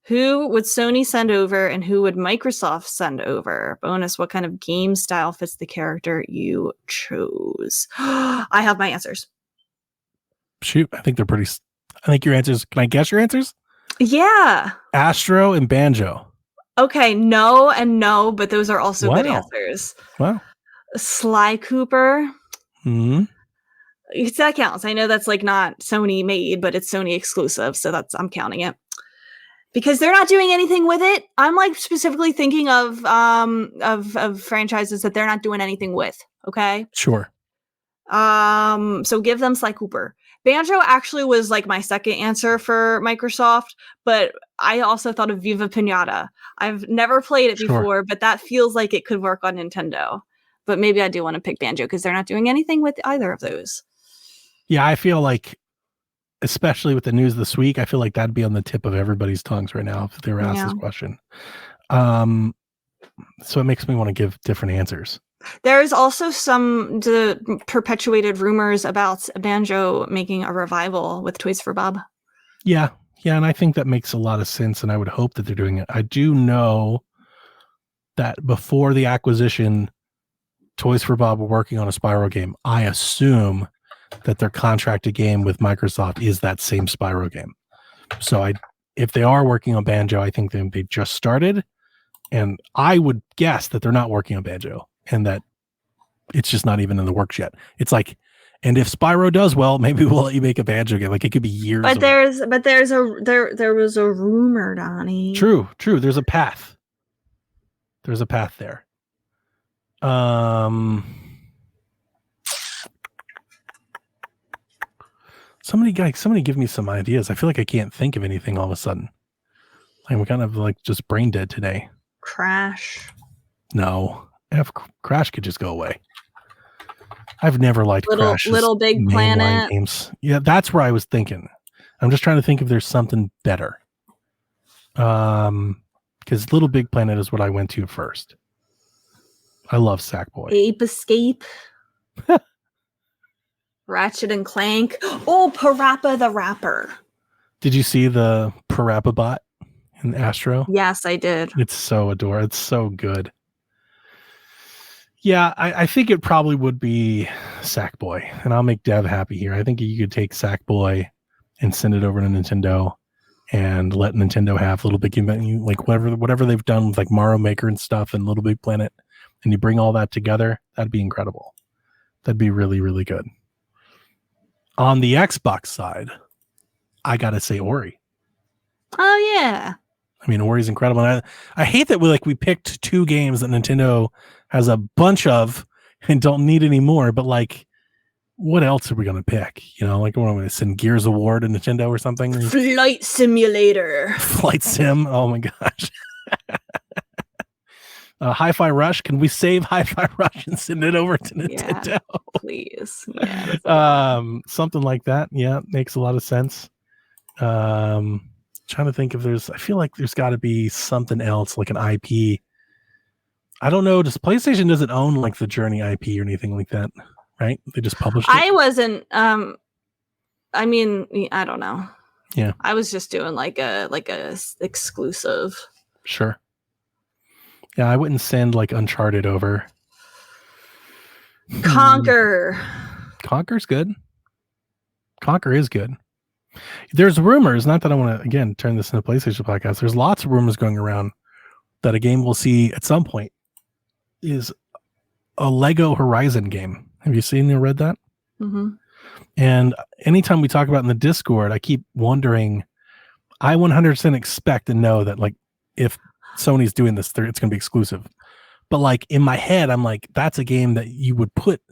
who would Sony send over and who would Microsoft send over? Bonus, what kind of game style fits the character you chose? I have my answers. Shoot, I think your answers, can I guess your answers? Yeah. Astro and Banjo. Okay, no and no, but those are also good answers. Wow. Sly Cooper. Hmm. That counts. I know that's like not Sony made, but it's Sony exclusive, so I'm counting it. Because they're not doing anything with it. I'm like specifically thinking of franchises that they're not doing anything with. Okay. Sure. So give them Sly Cooper. Banjo actually was like my second answer for Microsoft, but I also thought of Viva Pinata. I've never played it before, but that feels like it could work on Nintendo. But maybe I do want to pick Banjo because they're not doing anything with either of those. Yeah, I feel like, especially with the news this week, I feel like that'd be on the tip of everybody's tongues right now if they were asked this question. So it makes me want to give different answers. There's also some perpetuated rumors about Banjo making a revival with Toys for Bob. Yeah, and I think that makes a lot of sense, and I would hope that they're doing it. I do know that before the acquisition, Toys for Bob were working on a Spyro game. I assume that their contracted game with Microsoft is that same Spyro game. So if they are working on Banjo, I think they just started, and I would guess that they're not working on Banjo and that it's just not even in the works yet. It's like, and if Spyro does well, maybe we'll let you make a Banjo game. Like it could be years. But there was a rumor, Donnie. True. There's a path. There's a path there. Somebody give me some ideas. I feel like I can't think of anything all of a sudden. Like we're kind of like just brain dead today. Crash. No. Crash could just go away. I've never liked Crash. Little Big Planet games. Yeah, that's where I was thinking. I'm just trying to think if there's something better. Because Little Big Planet is what I went to first. I love Sackboy. Ape Escape. Ratchet and Clank. Oh, Parappa the Rapper. Did you see the Parappa bot in Astro? Yes, I did. It's so adorable. It's so good. Yeah, I think it probably would be Sackboy, and I'll make Dev happy here. I think you could take Sackboy and send it over to Nintendo and let Nintendo have Little Big Planet, like whatever they've done with like Mario Maker and stuff and Little Big Planet, and you bring all that together. That'd be incredible. That'd be really, really good. On the Xbox side, I gotta say Ori. Oh yeah. I mean, Ori's incredible. And I hate that we picked two games that Nintendo has a bunch of and don't need any more, but like, what else are we going to pick? You know, like, what am I going to send Gears of War to Nintendo or something? Flight Simulator. Flight Sim. Oh my gosh. Hi-Fi Rush. Can we save Hi-Fi Rush and send it over to Nintendo? Yeah, please. Yeah. Something like that. Yeah. Makes a lot of sense. Trying to think if I feel like there's got to be something else, like an IP. I don't know. PlayStation doesn't own like the Journey IP or anything like that, right? They just published it. I wasn't. I mean, I don't know. Yeah, I was just doing like a exclusive. Sure. Yeah, I wouldn't send like Uncharted over. Conquer. Conquer's good. Conquer is good. There's rumors, not that I want to, again, turn this into a PlayStation podcast. There's lots of rumors going around that a game we'll see at some point is a Lego Horizon game. Have you seen or read that? Mm-hmm. And anytime we talk about it in the Discord, I keep wondering, I 100% expect and know that like if Sony's doing this, it's going to be exclusive. But like in my head, I'm like, that's a game that I would put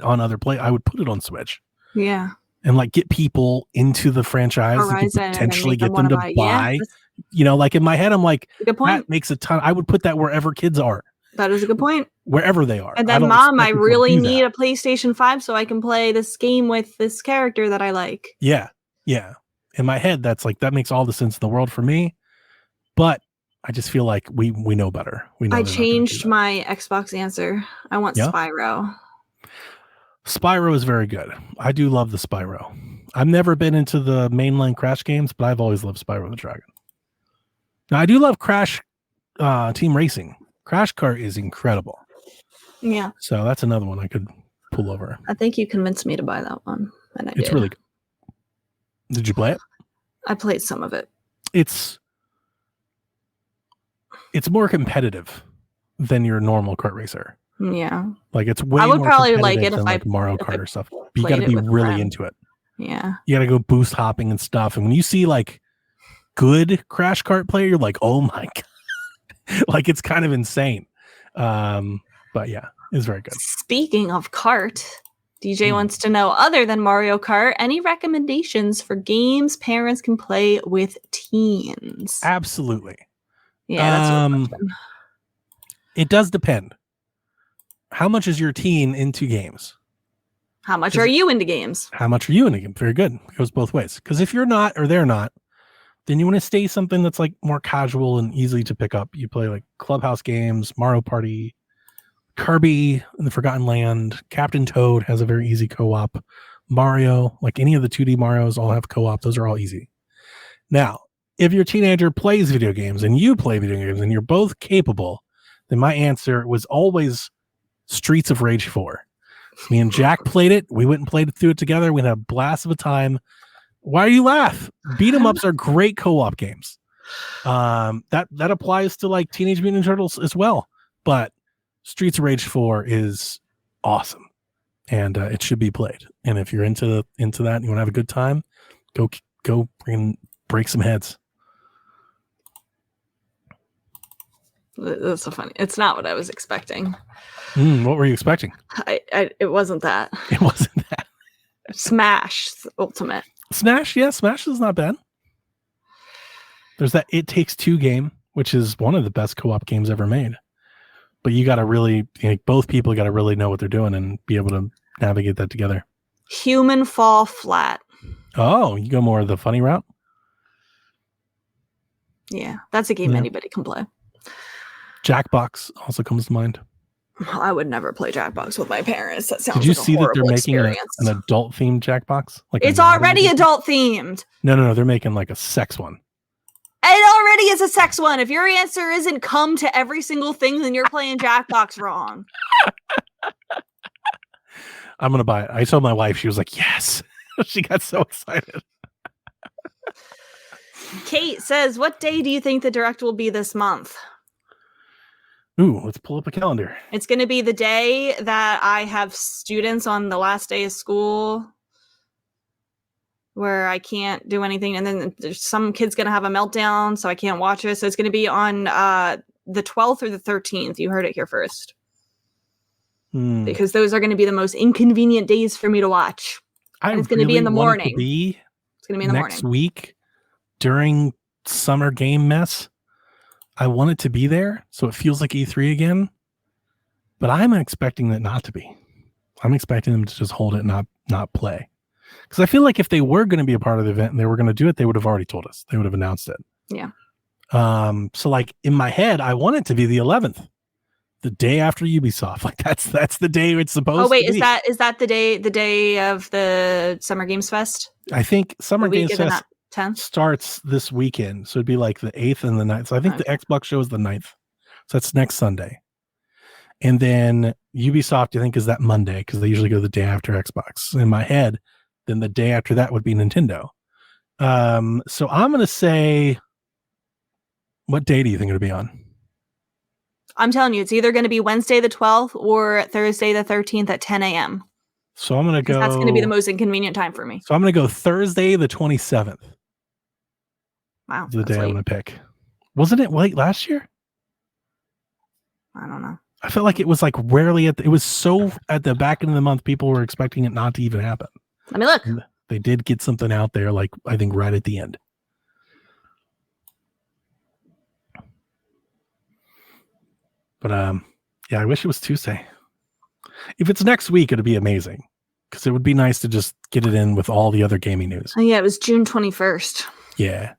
on I would put it on Switch. Yeah. And like get people into the franchise, Horizon, potentially get them to buy. You know, like in my head, I'm like, good point. That makes a ton. I would put that wherever kids are. That is a good point. Wherever they are. And then, Mom, I really need a PlayStation 5 so I can play this game with this character that I like. Yeah. In my head, that's like, that makes all the sense in the world for me. But I just feel like we know better. I changed my Xbox answer. I want Spyro. Spyro is very good. I do love the Spyro. I've never been into the mainline Crash games, but I've always loved Spyro the Dragon. Now, I do love Crash Team Racing. Crash Kart is incredible. Yeah. So that's another one I could pull over. I think you convinced me to buy that one. And it's really good. Did you play it? I played some of it. it's more competitive than your normal kart racer. Yeah. Like it's way I would more probably like competitive it than if like Mario Kart or stuff. You played got to it be with a really friend. into it. Yeah. You got to go boost hopping and stuff. And when you see like good Crash Kart player, you're like, oh my God. Like it's kind of insane. But yeah, it's very good. Speaking of kart, DJ wants to know, other than Mario Kart, any recommendations for games parents can play with teens? Absolutely. Yeah, that's a good question. It does depend. How much is your teen into games? How much are you into games? How much are you into games? Very good. It goes both ways. Because if you're not or they're not, then you want to stay something that's like more casual and easy to pick up. You play like Clubhouse games, Mario Party, Kirby and the Forgotten Land, Captain Toad has a very easy co-op. Mario, like any of the 2D Marios, all have co-op. Those are all easy. Now, if your teenager plays video games and you play video games and you're both capable, then my answer was always Streets of Rage 4. Me and Jack played it. We went and played through it together. We had a blast of a time. Why do you laugh? Beat 'em ups are great co-op games. That applies to like Teenage Mutant Ninja Turtles as well. But Streets of Rage 4 is awesome, and it should be played. And if you're into that, and you want to have a good time, go break some heads. That's so funny. It's not what I was expecting. What were you expecting? It wasn't that. It wasn't that. Smash Ultimate. Smash, yeah, Smash is not bad. There's that It Takes Two game, which is one of the best co-op games ever made. But you got to really, both people got to really know what they're doing and be able to navigate that together. Human Fall Flat. Oh, you go more of the funny route? Yeah, that's a game anybody can play. Jackbox also comes to mind. I would never play Jackbox with my parents. That sounds. Did you like see a that they're making an adult themed Jackbox? Like it's already adult themed. No, they're making like a sex one. It already is a sex one. If your answer isn't come to every single thing, then you're playing Jackbox wrong. I'm gonna buy it. I told my wife, she was like, yes. She got so excited. Kate says, what day do you think the direct will be this month? Ooh, let's pull up a calendar. It's going to be the day that I have students on the last day of school where I can't do anything. And then there's some kid's going to have a meltdown, so I can't watch it. So it's going to be on the 12th or the 13th. You heard it here first. Because those are going to be the most inconvenient days for me to watch. It's going to be in the morning. It's going to be in the morning. Next week during summer game mess. I want it to be there, so it feels like E3 again. But I'm expecting that not to be. I'm expecting them to just hold it and not play. Because I feel like if they were going to be a part of the event and they were going to do it, they would have already told us. They would have announced it. Yeah. So like in my head, I want it to be the 11th, the day after Ubisoft. Like that's the day it's supposed to be. Oh wait, is that the day of the Summer Games Fest? I think Summer Games Fest 10th? Starts this weekend, so it'd be like the 8th and the 9th. So I think the Xbox show is the 9th, so that's next Sunday. And then Ubisoft, I think, is that Monday because they usually go the day after Xbox. In my head, then the day after that would be Nintendo. So I'm gonna say, what day do you think it'll be on? I'm telling you, it's either going to be Wednesday the 12th or Thursday the 13th at 10 a.m. So I'm gonna go. That's going to be the most inconvenient time for me. So I'm gonna go Thursday the 27th. Wow, the day I'm gonna pick. Wasn't it late last year? I don't know. I felt like it was like rarely it was so at the back end of the month. People were expecting it not to even happen. Let me look. And they did get something out there, like I think right at the end. But yeah, I wish it was Tuesday. If it's next week, it'd be amazing because it would be nice to just get it in with all the other gaming news. Oh, yeah, it was June 21st. Yeah.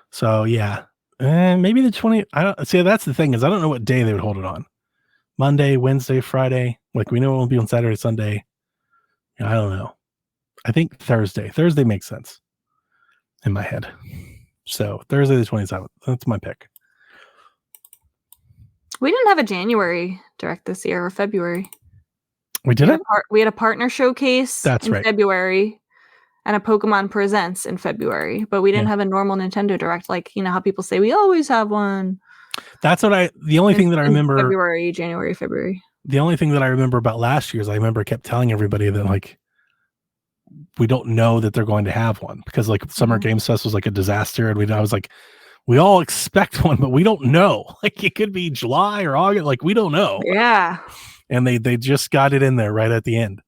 So yeah, maybe the 20. I don't see. That's the thing is I don't know what day they would hold it on. Monday, Wednesday, Friday. Like we know it won't be on Saturday, Sunday. I don't know. I think Thursday. Thursday makes sense in my head. So Thursday the 27th. That's my pick. We didn't have a January direct this year or February. We didn't? We had a partner showcase in February. and a Pokemon Presents in February, but we didn't have a normal Nintendo Direct, like, you know, how people say we always have one. That's what the only thing that I remember January, February. The only thing that I remember about last year is I remember I kept telling everybody that, like, we don't know that they're going to have one because, like, Summer Games Fest was like a disaster. And I was like, we all expect one, but we don't know. Like, it could be July or August. Like, we don't know. Yeah. And they just got it in there right at the end.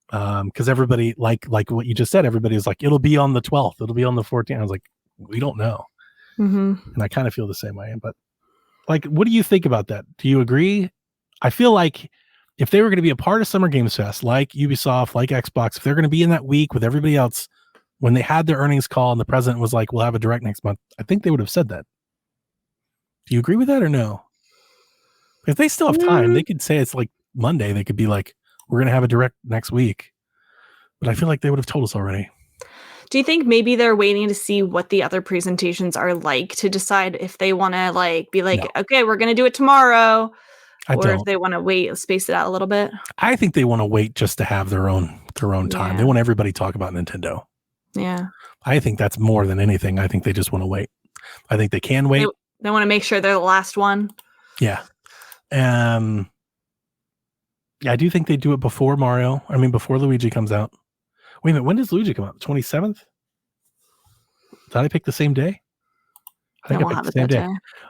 Because everybody, like what you just said, everybody was like, it'll be on the 12th. It'll be on the 14th. I was like, we don't know. And I kind of feel the same way. But, like, what do you think about that? Do you agree? I feel like if they were going to be a part of Summer Games Fest, like Ubisoft, like Xbox, if they're going to be in that week with everybody else, when they had their earnings call and the president was like, we'll have a direct next month, I think they would have said that. Do you agree with that or no? If they still have time, they could say it's like Monday. They could be like, we're going to have a direct next week. But I feel like they would have told us already. Do you think maybe they're waiting to see what the other presentations are like to decide if they want to, like, be like, okay, we're going to do it tomorrow? Or if they want to wait, space it out a little bit? I think they want to wait just to have their own time. Yeah. They want everybody to talk about Nintendo. Yeah. I think that's more than anything. I think they just want to wait. I think they can wait. They want to make sure they're the last one. Yeah. Yeah, I do think they do it before before Luigi comes out. Wait a minute, when does Luigi come out? 27th? Did I pick the same day? I think I picked the same day.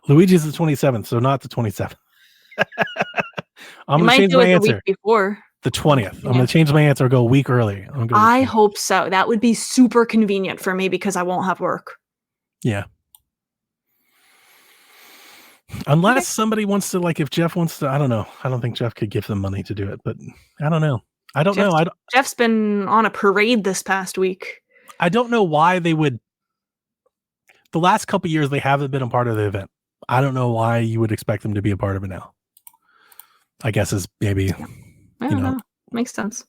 Luigi's the 27th, so not the 27th. I'm going to change my answer. The week before. The 20th. I'm going to change my answer. Go a week early. I hope so. That would be super convenient for me because I won't have work. Yeah. Unless somebody wants to, like, if Jeff wants to, I don't know. I don't think Jeff could give them money to do it, but I don't know. Jeff's been on a parade this past week. I don't know why they would. The last couple of years, they haven't been a part of the event. I don't know why you would expect them to be a part of it now. I guess is maybe, I don't know. Makes sense.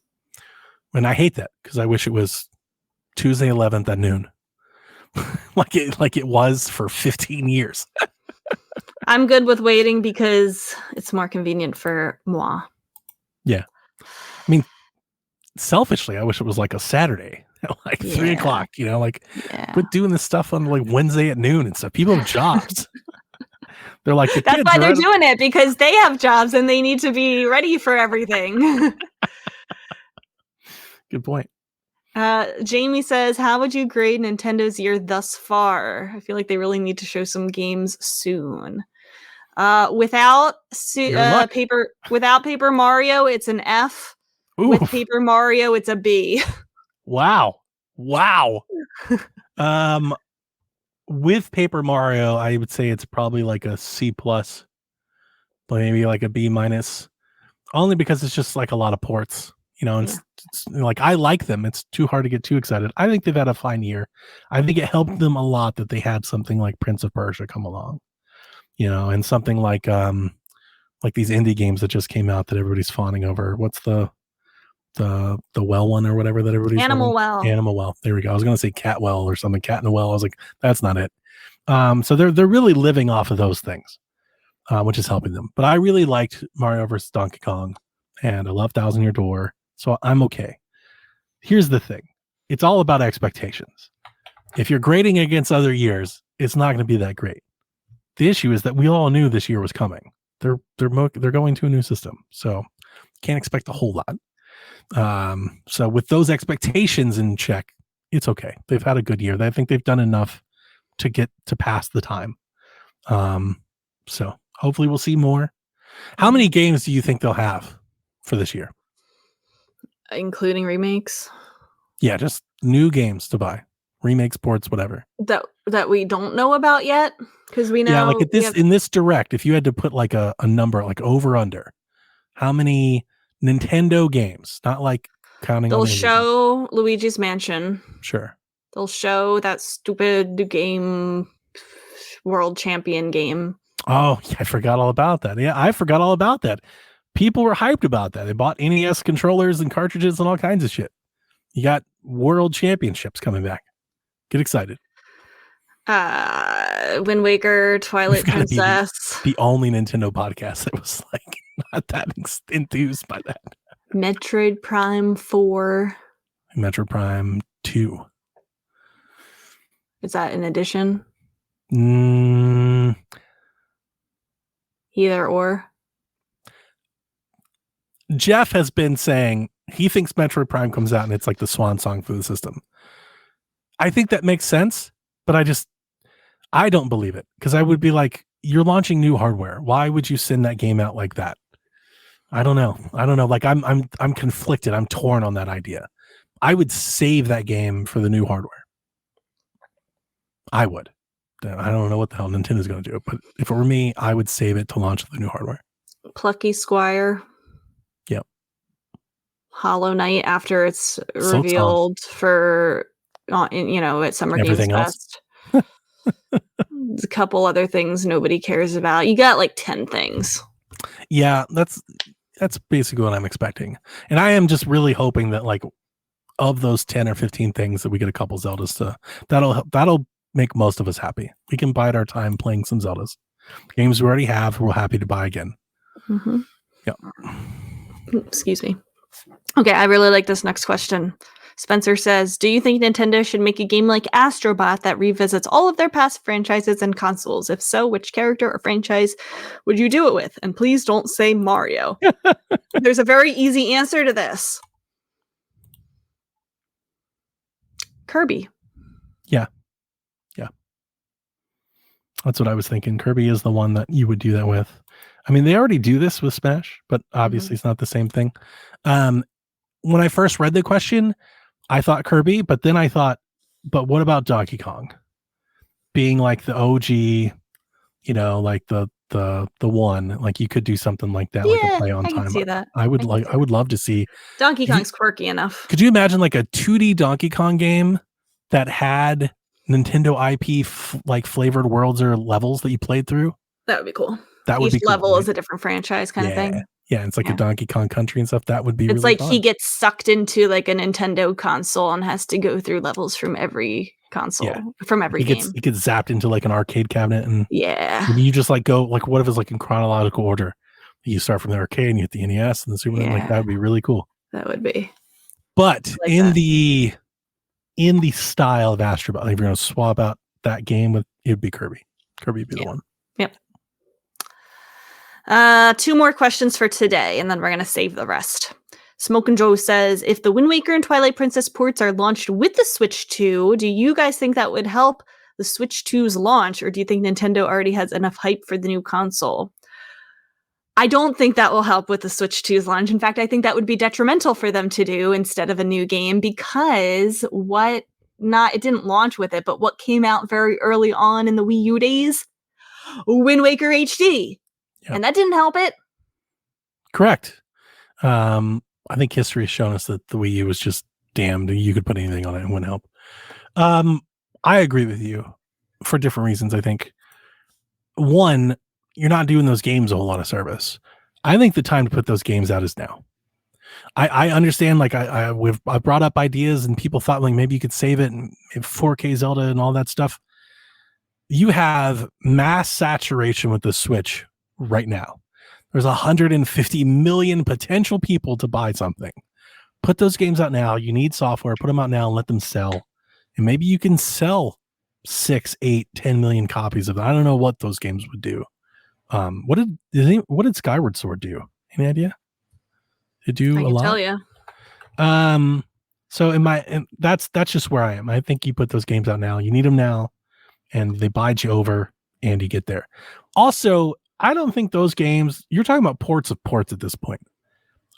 And I hate that because I wish it was Tuesday 11th at noon, like it was for 15 years. I'm good with waiting because it's more convenient for moi. Yeah. I mean, selfishly, I wish it was like a Saturday at like 3 o'clock, quit doing this stuff on like Wednesday at noon and stuff. People have jobs. They're like, that's why they're doing it, because they have jobs and they need to be ready for everything. Good point. Jamie says, how would you grade Nintendo's year thus far? I feel like they really need to show some games soon. Without Paper Mario, it's an F. Ooh. With Paper Mario, it's a B. Wow. With Paper Mario, I would say it's probably like a C+, but maybe like a B-, only because it's just like a lot of ports, it's like, I like them. It's too hard to get too excited. I think they've had a fine year. I think it helped them a lot that they had something like Prince of Persia come along, and something like these indie games that just came out that everybody's fawning over. What's the well one or whatever that everybody's Animal Well. Animal Well. There we go. I was going to say Cat Well or something. Cat in a Well. I was like, that's not it. So they're really living off of those things, which is helping them. But I really liked Mario vs. Donkey Kong, and I love Thousand Year Door, so I'm okay. Here's the thing: it's all about expectations. If you're grading against other years, it's not going to be that great. The issue is that we all knew this year was coming. They're going to a new system, so can't expect a whole lot. So with those expectations in check, it's okay. They've had a good year. I think they've done enough to get to pass the time. So hopefully we'll see more. How many games do you think they'll have for this year? Including remakes? Yeah, just new games to buy. Remakes, ports, whatever. That we don't know about yet? Because we know. Yeah, like in this direct, if you had to put like a number, like over under, how many Nintendo games, not like counting. They'll show Luigi's Mansion. Sure. They'll show that stupid game, World Champion game. Oh, I forgot all about that. Yeah, I forgot all about that. People were hyped about that. They bought NES controllers and cartridges and all kinds of shit. You got World Championships coming back. Get excited. Wind Waker, Twilight Princess. The only Nintendo podcast that was like not that enthused by that. Metroid Prime 4. Metroid Prime 2. Is that in addition? Mm, Either or. Jeff has been saying he thinks Metroid Prime comes out and it's like the swan song for the system. I think that makes sense, but I don't believe it, because I would be like, you're launching new hardware. Why would you send that game out like that? I don't know. Like I'm conflicted. I'm torn on that idea. I would save that game for the new hardware. I would. I don't know what the hell Nintendo's going to do, but if it were me, I would save it to launch the new hardware. Plucky Squire. Yep. Hollow Knight after it's revealed for, at Summer Everything Games Fest. There's a couple other things nobody cares about. You got like 10 things. Yeah, that's basically what I'm expecting. And I am just really hoping that, like, of those 10 or 15 things, that we get a couple Zeldas that'll make most of us happy. We can bide our time playing some Zeldas. Games we already have, we're happy to buy again. Mm-hmm. Yep. Excuse me. Okay, I really like this next question. Spencer says, do you think Nintendo should make a game like Astrobot that revisits all of their past franchises and consoles? If so, which character or franchise would you do it with? And please don't say Mario. There's a very easy answer to this. Kirby. Yeah. That's what I was thinking. Kirby is the one that you would do that with. I mean, they already do this with Smash, but obviously it's not the same thing. When I first read the question, I thought Kirby, but then I thought, but what about Donkey Kong being like the OG, like the one, like you could do something like that, like a play on I time. can see that. I would love to see Donkey Kong's quirky enough. Could you imagine like a 2D Donkey Kong game that had Nintendo IP like flavored worlds or levels that you played through? That would be cool. That would be Each cool, level right? is a different franchise kind of thing. Yeah, it's like a Donkey Kong Country and stuff. That would be It's really like fun. he gets sucked into like a Nintendo console and has to go through levels from every console, from every game. He gets zapped into like an arcade cabinet, and you just like go, like, what if it's like in chronological order? You start from the arcade and you hit the NES and the Super Nintendo. Like, that would be really cool. That would be. But like in the style of Astrobot, like if you're going to swap out that game with, it would be Kirby. Kirby would be the one. Yep. 2 more questions for today, and then we're going to save the rest. Smoke and Joe says, if the Wind Waker and Twilight Princess ports are launched with the Switch 2, do you guys think that would help the Switch 2's launch, or do you think Nintendo already has enough hype for the new console? I don't think that will help with the Switch 2's launch. In fact, I think that would be detrimental for them to do instead of a new game, because it didn't launch with it, but what came out very early on in the Wii U days? Wind Waker HD. Yep. And that didn't help it. Correct. I think history has shown us that the Wii U was just damned. You could put anything on it and it wouldn't help. I agree with you for different reasons. I think, one, you're not doing those games a whole lot of service. I think the time to put those games out is now. I understand, like I brought up ideas and people thought like maybe you could save it and 4K Zelda and all that stuff. You have mass saturation with the Switch right now. There's 150 million potential people to buy something. Put those games out now. You need software. Put them out now and let them sell. And maybe you can sell 6, 8, 10 million copies of them. I don't know what those games would do. What did Skyward Sword do? Any idea? It do a lot. I can tell you. So that's just where I am. I think you put those games out now. You need them now, and they bide you over, and you get there. Also, I don't think those games, you're talking about ports of ports at this point.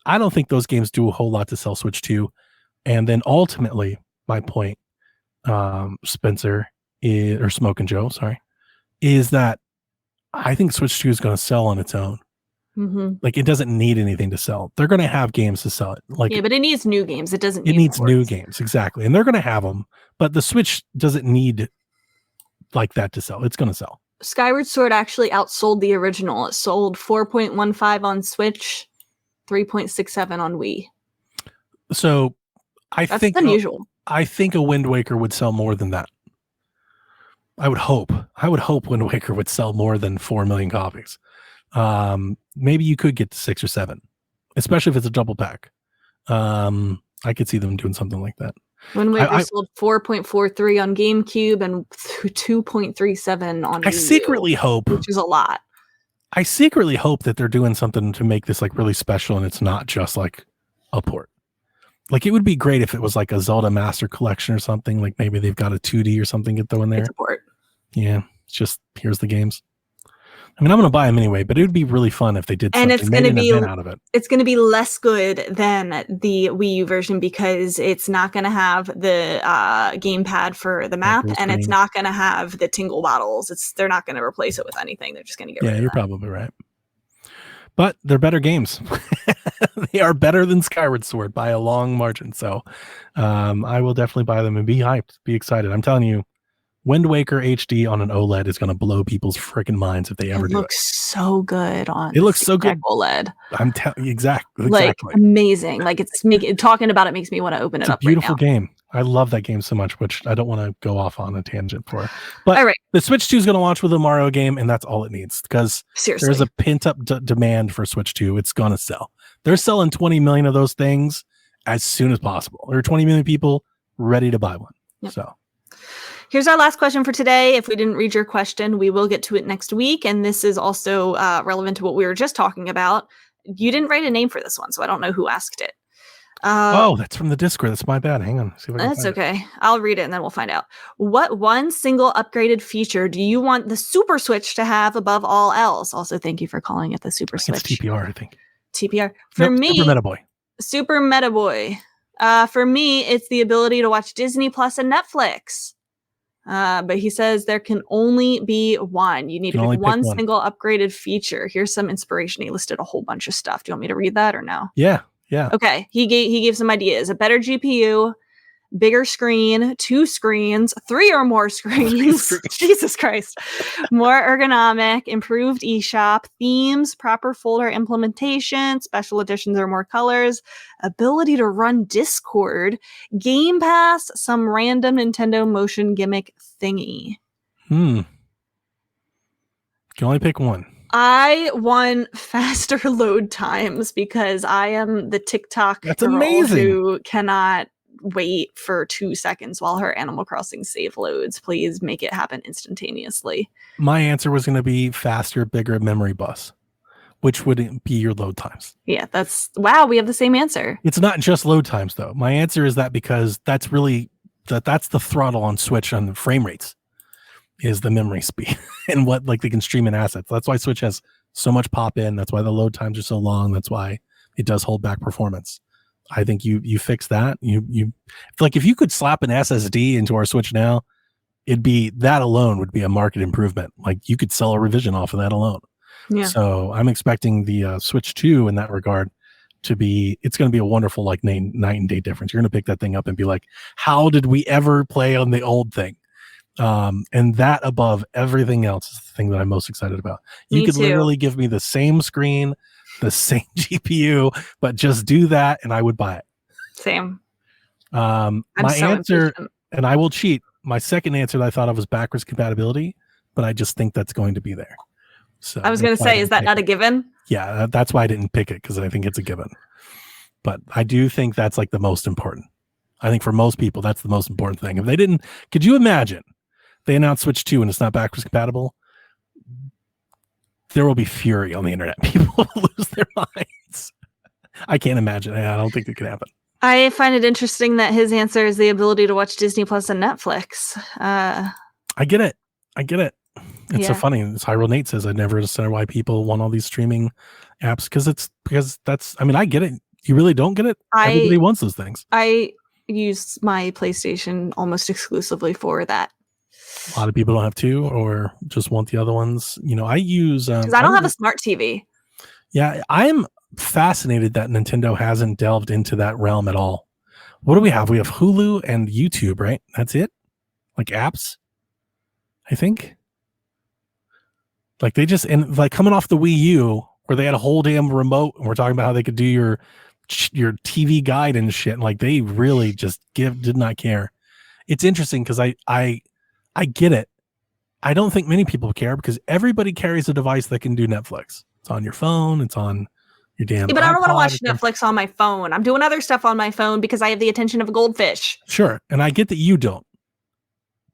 I don't think those games do a whole lot to sell Switch 2. And then ultimately, my point, Spencer, or Smoke and Joe, sorry, is that I think Switch 2 is going to sell on its own. Mm-hmm. Like, it doesn't need anything to sell. They're going to have games to sell it. Like, yeah, but it needs new games. It doesn't. It needs new games, exactly, and they're going to have them. But the Switch doesn't need like that to sell. It's going to sell. Skyward Sword actually outsold the original. It sold 4.15 on Switch, 3.67 on Wii. So That's unusual. I think a Wind Waker would sell more than that. I would hope Wind Waker would sell more than 4 million copies. Maybe you could get to 6 or 7, especially if it's a double pack. I could see them doing something like that. Wind Waker sold 4.43 on GameCube and 2.37 on Wii U, secretly hope, which is a lot. I secretly hope that they're doing something to make this like really special, and it's not just like a port. Like it would be great if it was like a Zelda Master Collection or something. Like maybe they've got a 2D or something to throw in there. It's a port. Yeah, it's just here's the games. I mean, I'm going to buy them anyway, but it would be really fun if they did something. And it's going to be out of it. It's going to be less good than the Wii U version because it's not going to have the gamepad for the map, and it's not going to have the tingle bottles. They're not going to replace it with anything. They're just going to get rid of it. Yeah, you're probably right. But they're better games. They are better than Skyward Sword by a long margin. So I will definitely buy them and be hyped, be excited. I'm telling you, Wind Waker HD on an OLED is going to blow people's freaking minds if they ever do it. It looks so good on it looks so good OLED. I'm telling you, exactly. Like amazing. Like talking about it makes me want to open it up. It's a beautiful game. I love that game so much, which I don't want to go off on a tangent for. But all right. The Switch 2 is going to launch with a Mario game, and that's all it needs because there's a pent-up demand for Switch 2. It's going to sell. They're selling 20 million of those things as soon as possible. There are 20 million people ready to buy one. Yep. So here's our last question for today. If we didn't read your question, we will get to it next week. And this is also relevant to what we were just talking about. You didn't write a name for this one, so I don't know who asked it. That's from the Discord. That's my bad. Hang on. See if I can that's okay. I'll read it and then we'll find out. What one single upgraded feature do you want the Super Switch to have above all else? Also, thank you for calling it the Super Switch. It's TPR, I think. TPR. For me, Super Meta Boy. Super Meta Boy. For me, it's the ability to watch Disney Plus and Netflix. But he says there can only be one. You need to pick one single upgraded feature. Here's some inspiration. He listed a whole bunch of stuff. Do you want me to read that or no? Yeah. Okay. He gave some ideas. A better GPU, bigger screen, 2 screens, 3 or more screens. Jesus Christ. More ergonomic, improved eShop, themes, proper folder implementation, special editions or more colors, ability to run Discord, Game Pass, some random Nintendo motion gimmick thingy. You can only pick one. I want faster load times because I am the TikTok girl who cannot wait for 2 seconds while her Animal Crossing save loads. Please make it happen instantaneously. My answer was going to be faster, bigger memory bus, which would be your load times. Yeah, wow, we have the same answer. It's not just load times though. My answer is that because that's really that's the throttle on Switch on the frame rates is the memory speed and what like they can stream in assets. That's why Switch has so much pop in. That's why the load times are so long. That's why it does hold back performance. I think you fix that. You like if you could slap an SSD into our Switch now, that alone would be a market improvement. Like you could sell a revision off of that alone. Yeah. So I'm expecting the Switch 2 in that regard it's going to be a wonderful like night and day difference. You're going to pick that thing up and be like, how did we ever play on the old thing? And that above everything else is the thing that I'm most excited about. You could literally give me the same screen, the same GPU, but just do that and I would buy it. Same. My answer, and I will cheat. My second answer that I thought of was backwards compatibility, but I just think that's going to be there. So I was going to say, is that not a given? Yeah, that's why I didn't pick it because I think it's a given. But I do think that's like the most important. I think for most people, that's the most important thing. If they didn't, could you imagine they announce Switch 2 and it's not backwards compatible? There will be fury on the internet. People will lose their minds. I can't imagine. I don't think it could happen. I find it interesting that his answer is the ability to watch Disney Plus and Netflix. I get it. It's so funny. As Hyrule Nate says, I never understand why people want all these streaming apps because that's. I mean, I get it. You really don't get it. Everybody wants those things. I use my PlayStation almost exclusively for that. A lot of people don't have two or just want the other ones. You know, I use because I don't have a smart TV. Yeah, I'm fascinated that Nintendo hasn't delved into that realm at all. What do we have? We have Hulu and YouTube, right? That's it? Like apps? I think. Like they just, and like coming off the Wii U where they had a whole damn remote and we're talking about how they could do your TV guide and shit. And like they really just did not care. It's interesting because I get it. I don't think many people care because everybody carries a device that can do Netflix. It's on your phone. It's on your damn. Yeah, but I don't want to watch iPod. Netflix on my phone. I'm doing other stuff on my phone because I have the attention of a goldfish. Sure, and I get that you don't,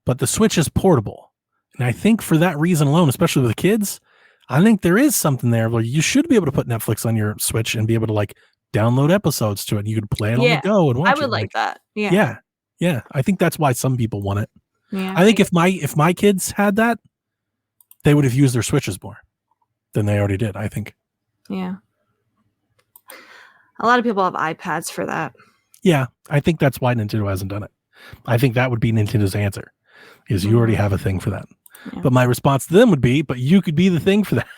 but the Switch is portable, and I think for that reason alone, especially with the kids, I think there is something there where you should be able to put Netflix on your Switch and be able to like download episodes to it. You could play it on the go and watch it. I would like that. Yeah. Yeah. I think that's why some people want it. Yeah. I think if my kids had that, they would have used their Switches more than they already did, I think. Yeah. A lot of people have iPads for that. Yeah, I think that's why Nintendo hasn't done it. I think that would be Nintendo's answer, is you already have a thing for that. Yeah. But my response to them would be, but you could be the thing for that.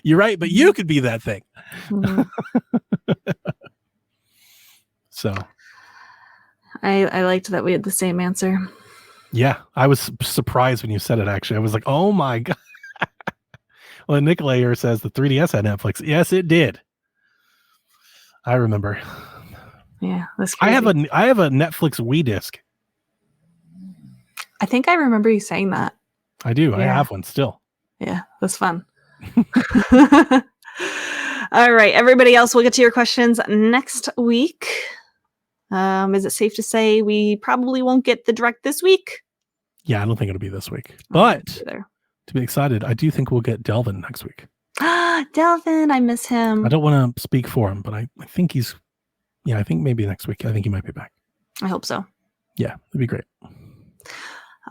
You're right, but you could be that thing. Mm-hmm. So I liked that we had the same answer. Yeah, I was surprised when you said it, actually. I was like, oh my God. Well, Nicola here says the 3DS had Netflix. Yes, it did. I remember. Yeah, that's crazy. I have a Netflix Wii disc. I think I remember you saying that. I do. Yeah. I have one still. Yeah, that's fun. All right, everybody else, we'll get to your questions next week. Is it safe to say we probably won't get the direct this week? Yeah, I don't think it'll be this week. But to be excited, I do think we'll get Delvin next week. Delvin, I miss him. I don't want to speak for him, but I think I think maybe next week. I think he might be back. I hope so. Yeah, it'd be great.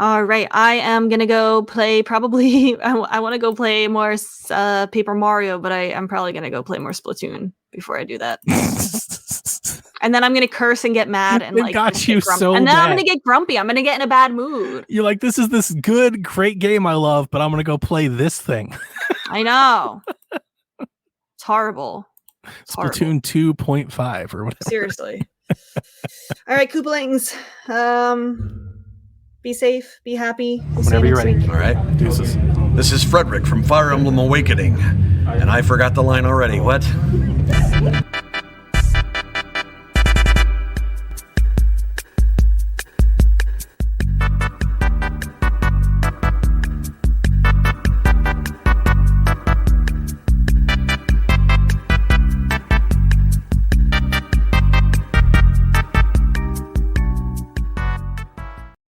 All right, I am going to go play probably, I want to go play more Paper Mario, but I'm probably going to go play more Splatoon before I do that. And then I'm going to curse and get mad and like got you so and then bad. I'm going to get grumpy. I'm going to get in a bad mood. You're like, this is this good, great game I love, but I'm going to go play this thing. I know. It's horrible. Splatoon 2.5 or whatever. Seriously. All right, Koopalings. Be safe. Be happy. We'll Whenever you're ready. Week. All right. Deuces. This is Frederick from Fire Emblem Awakening. And I forgot the line already. What?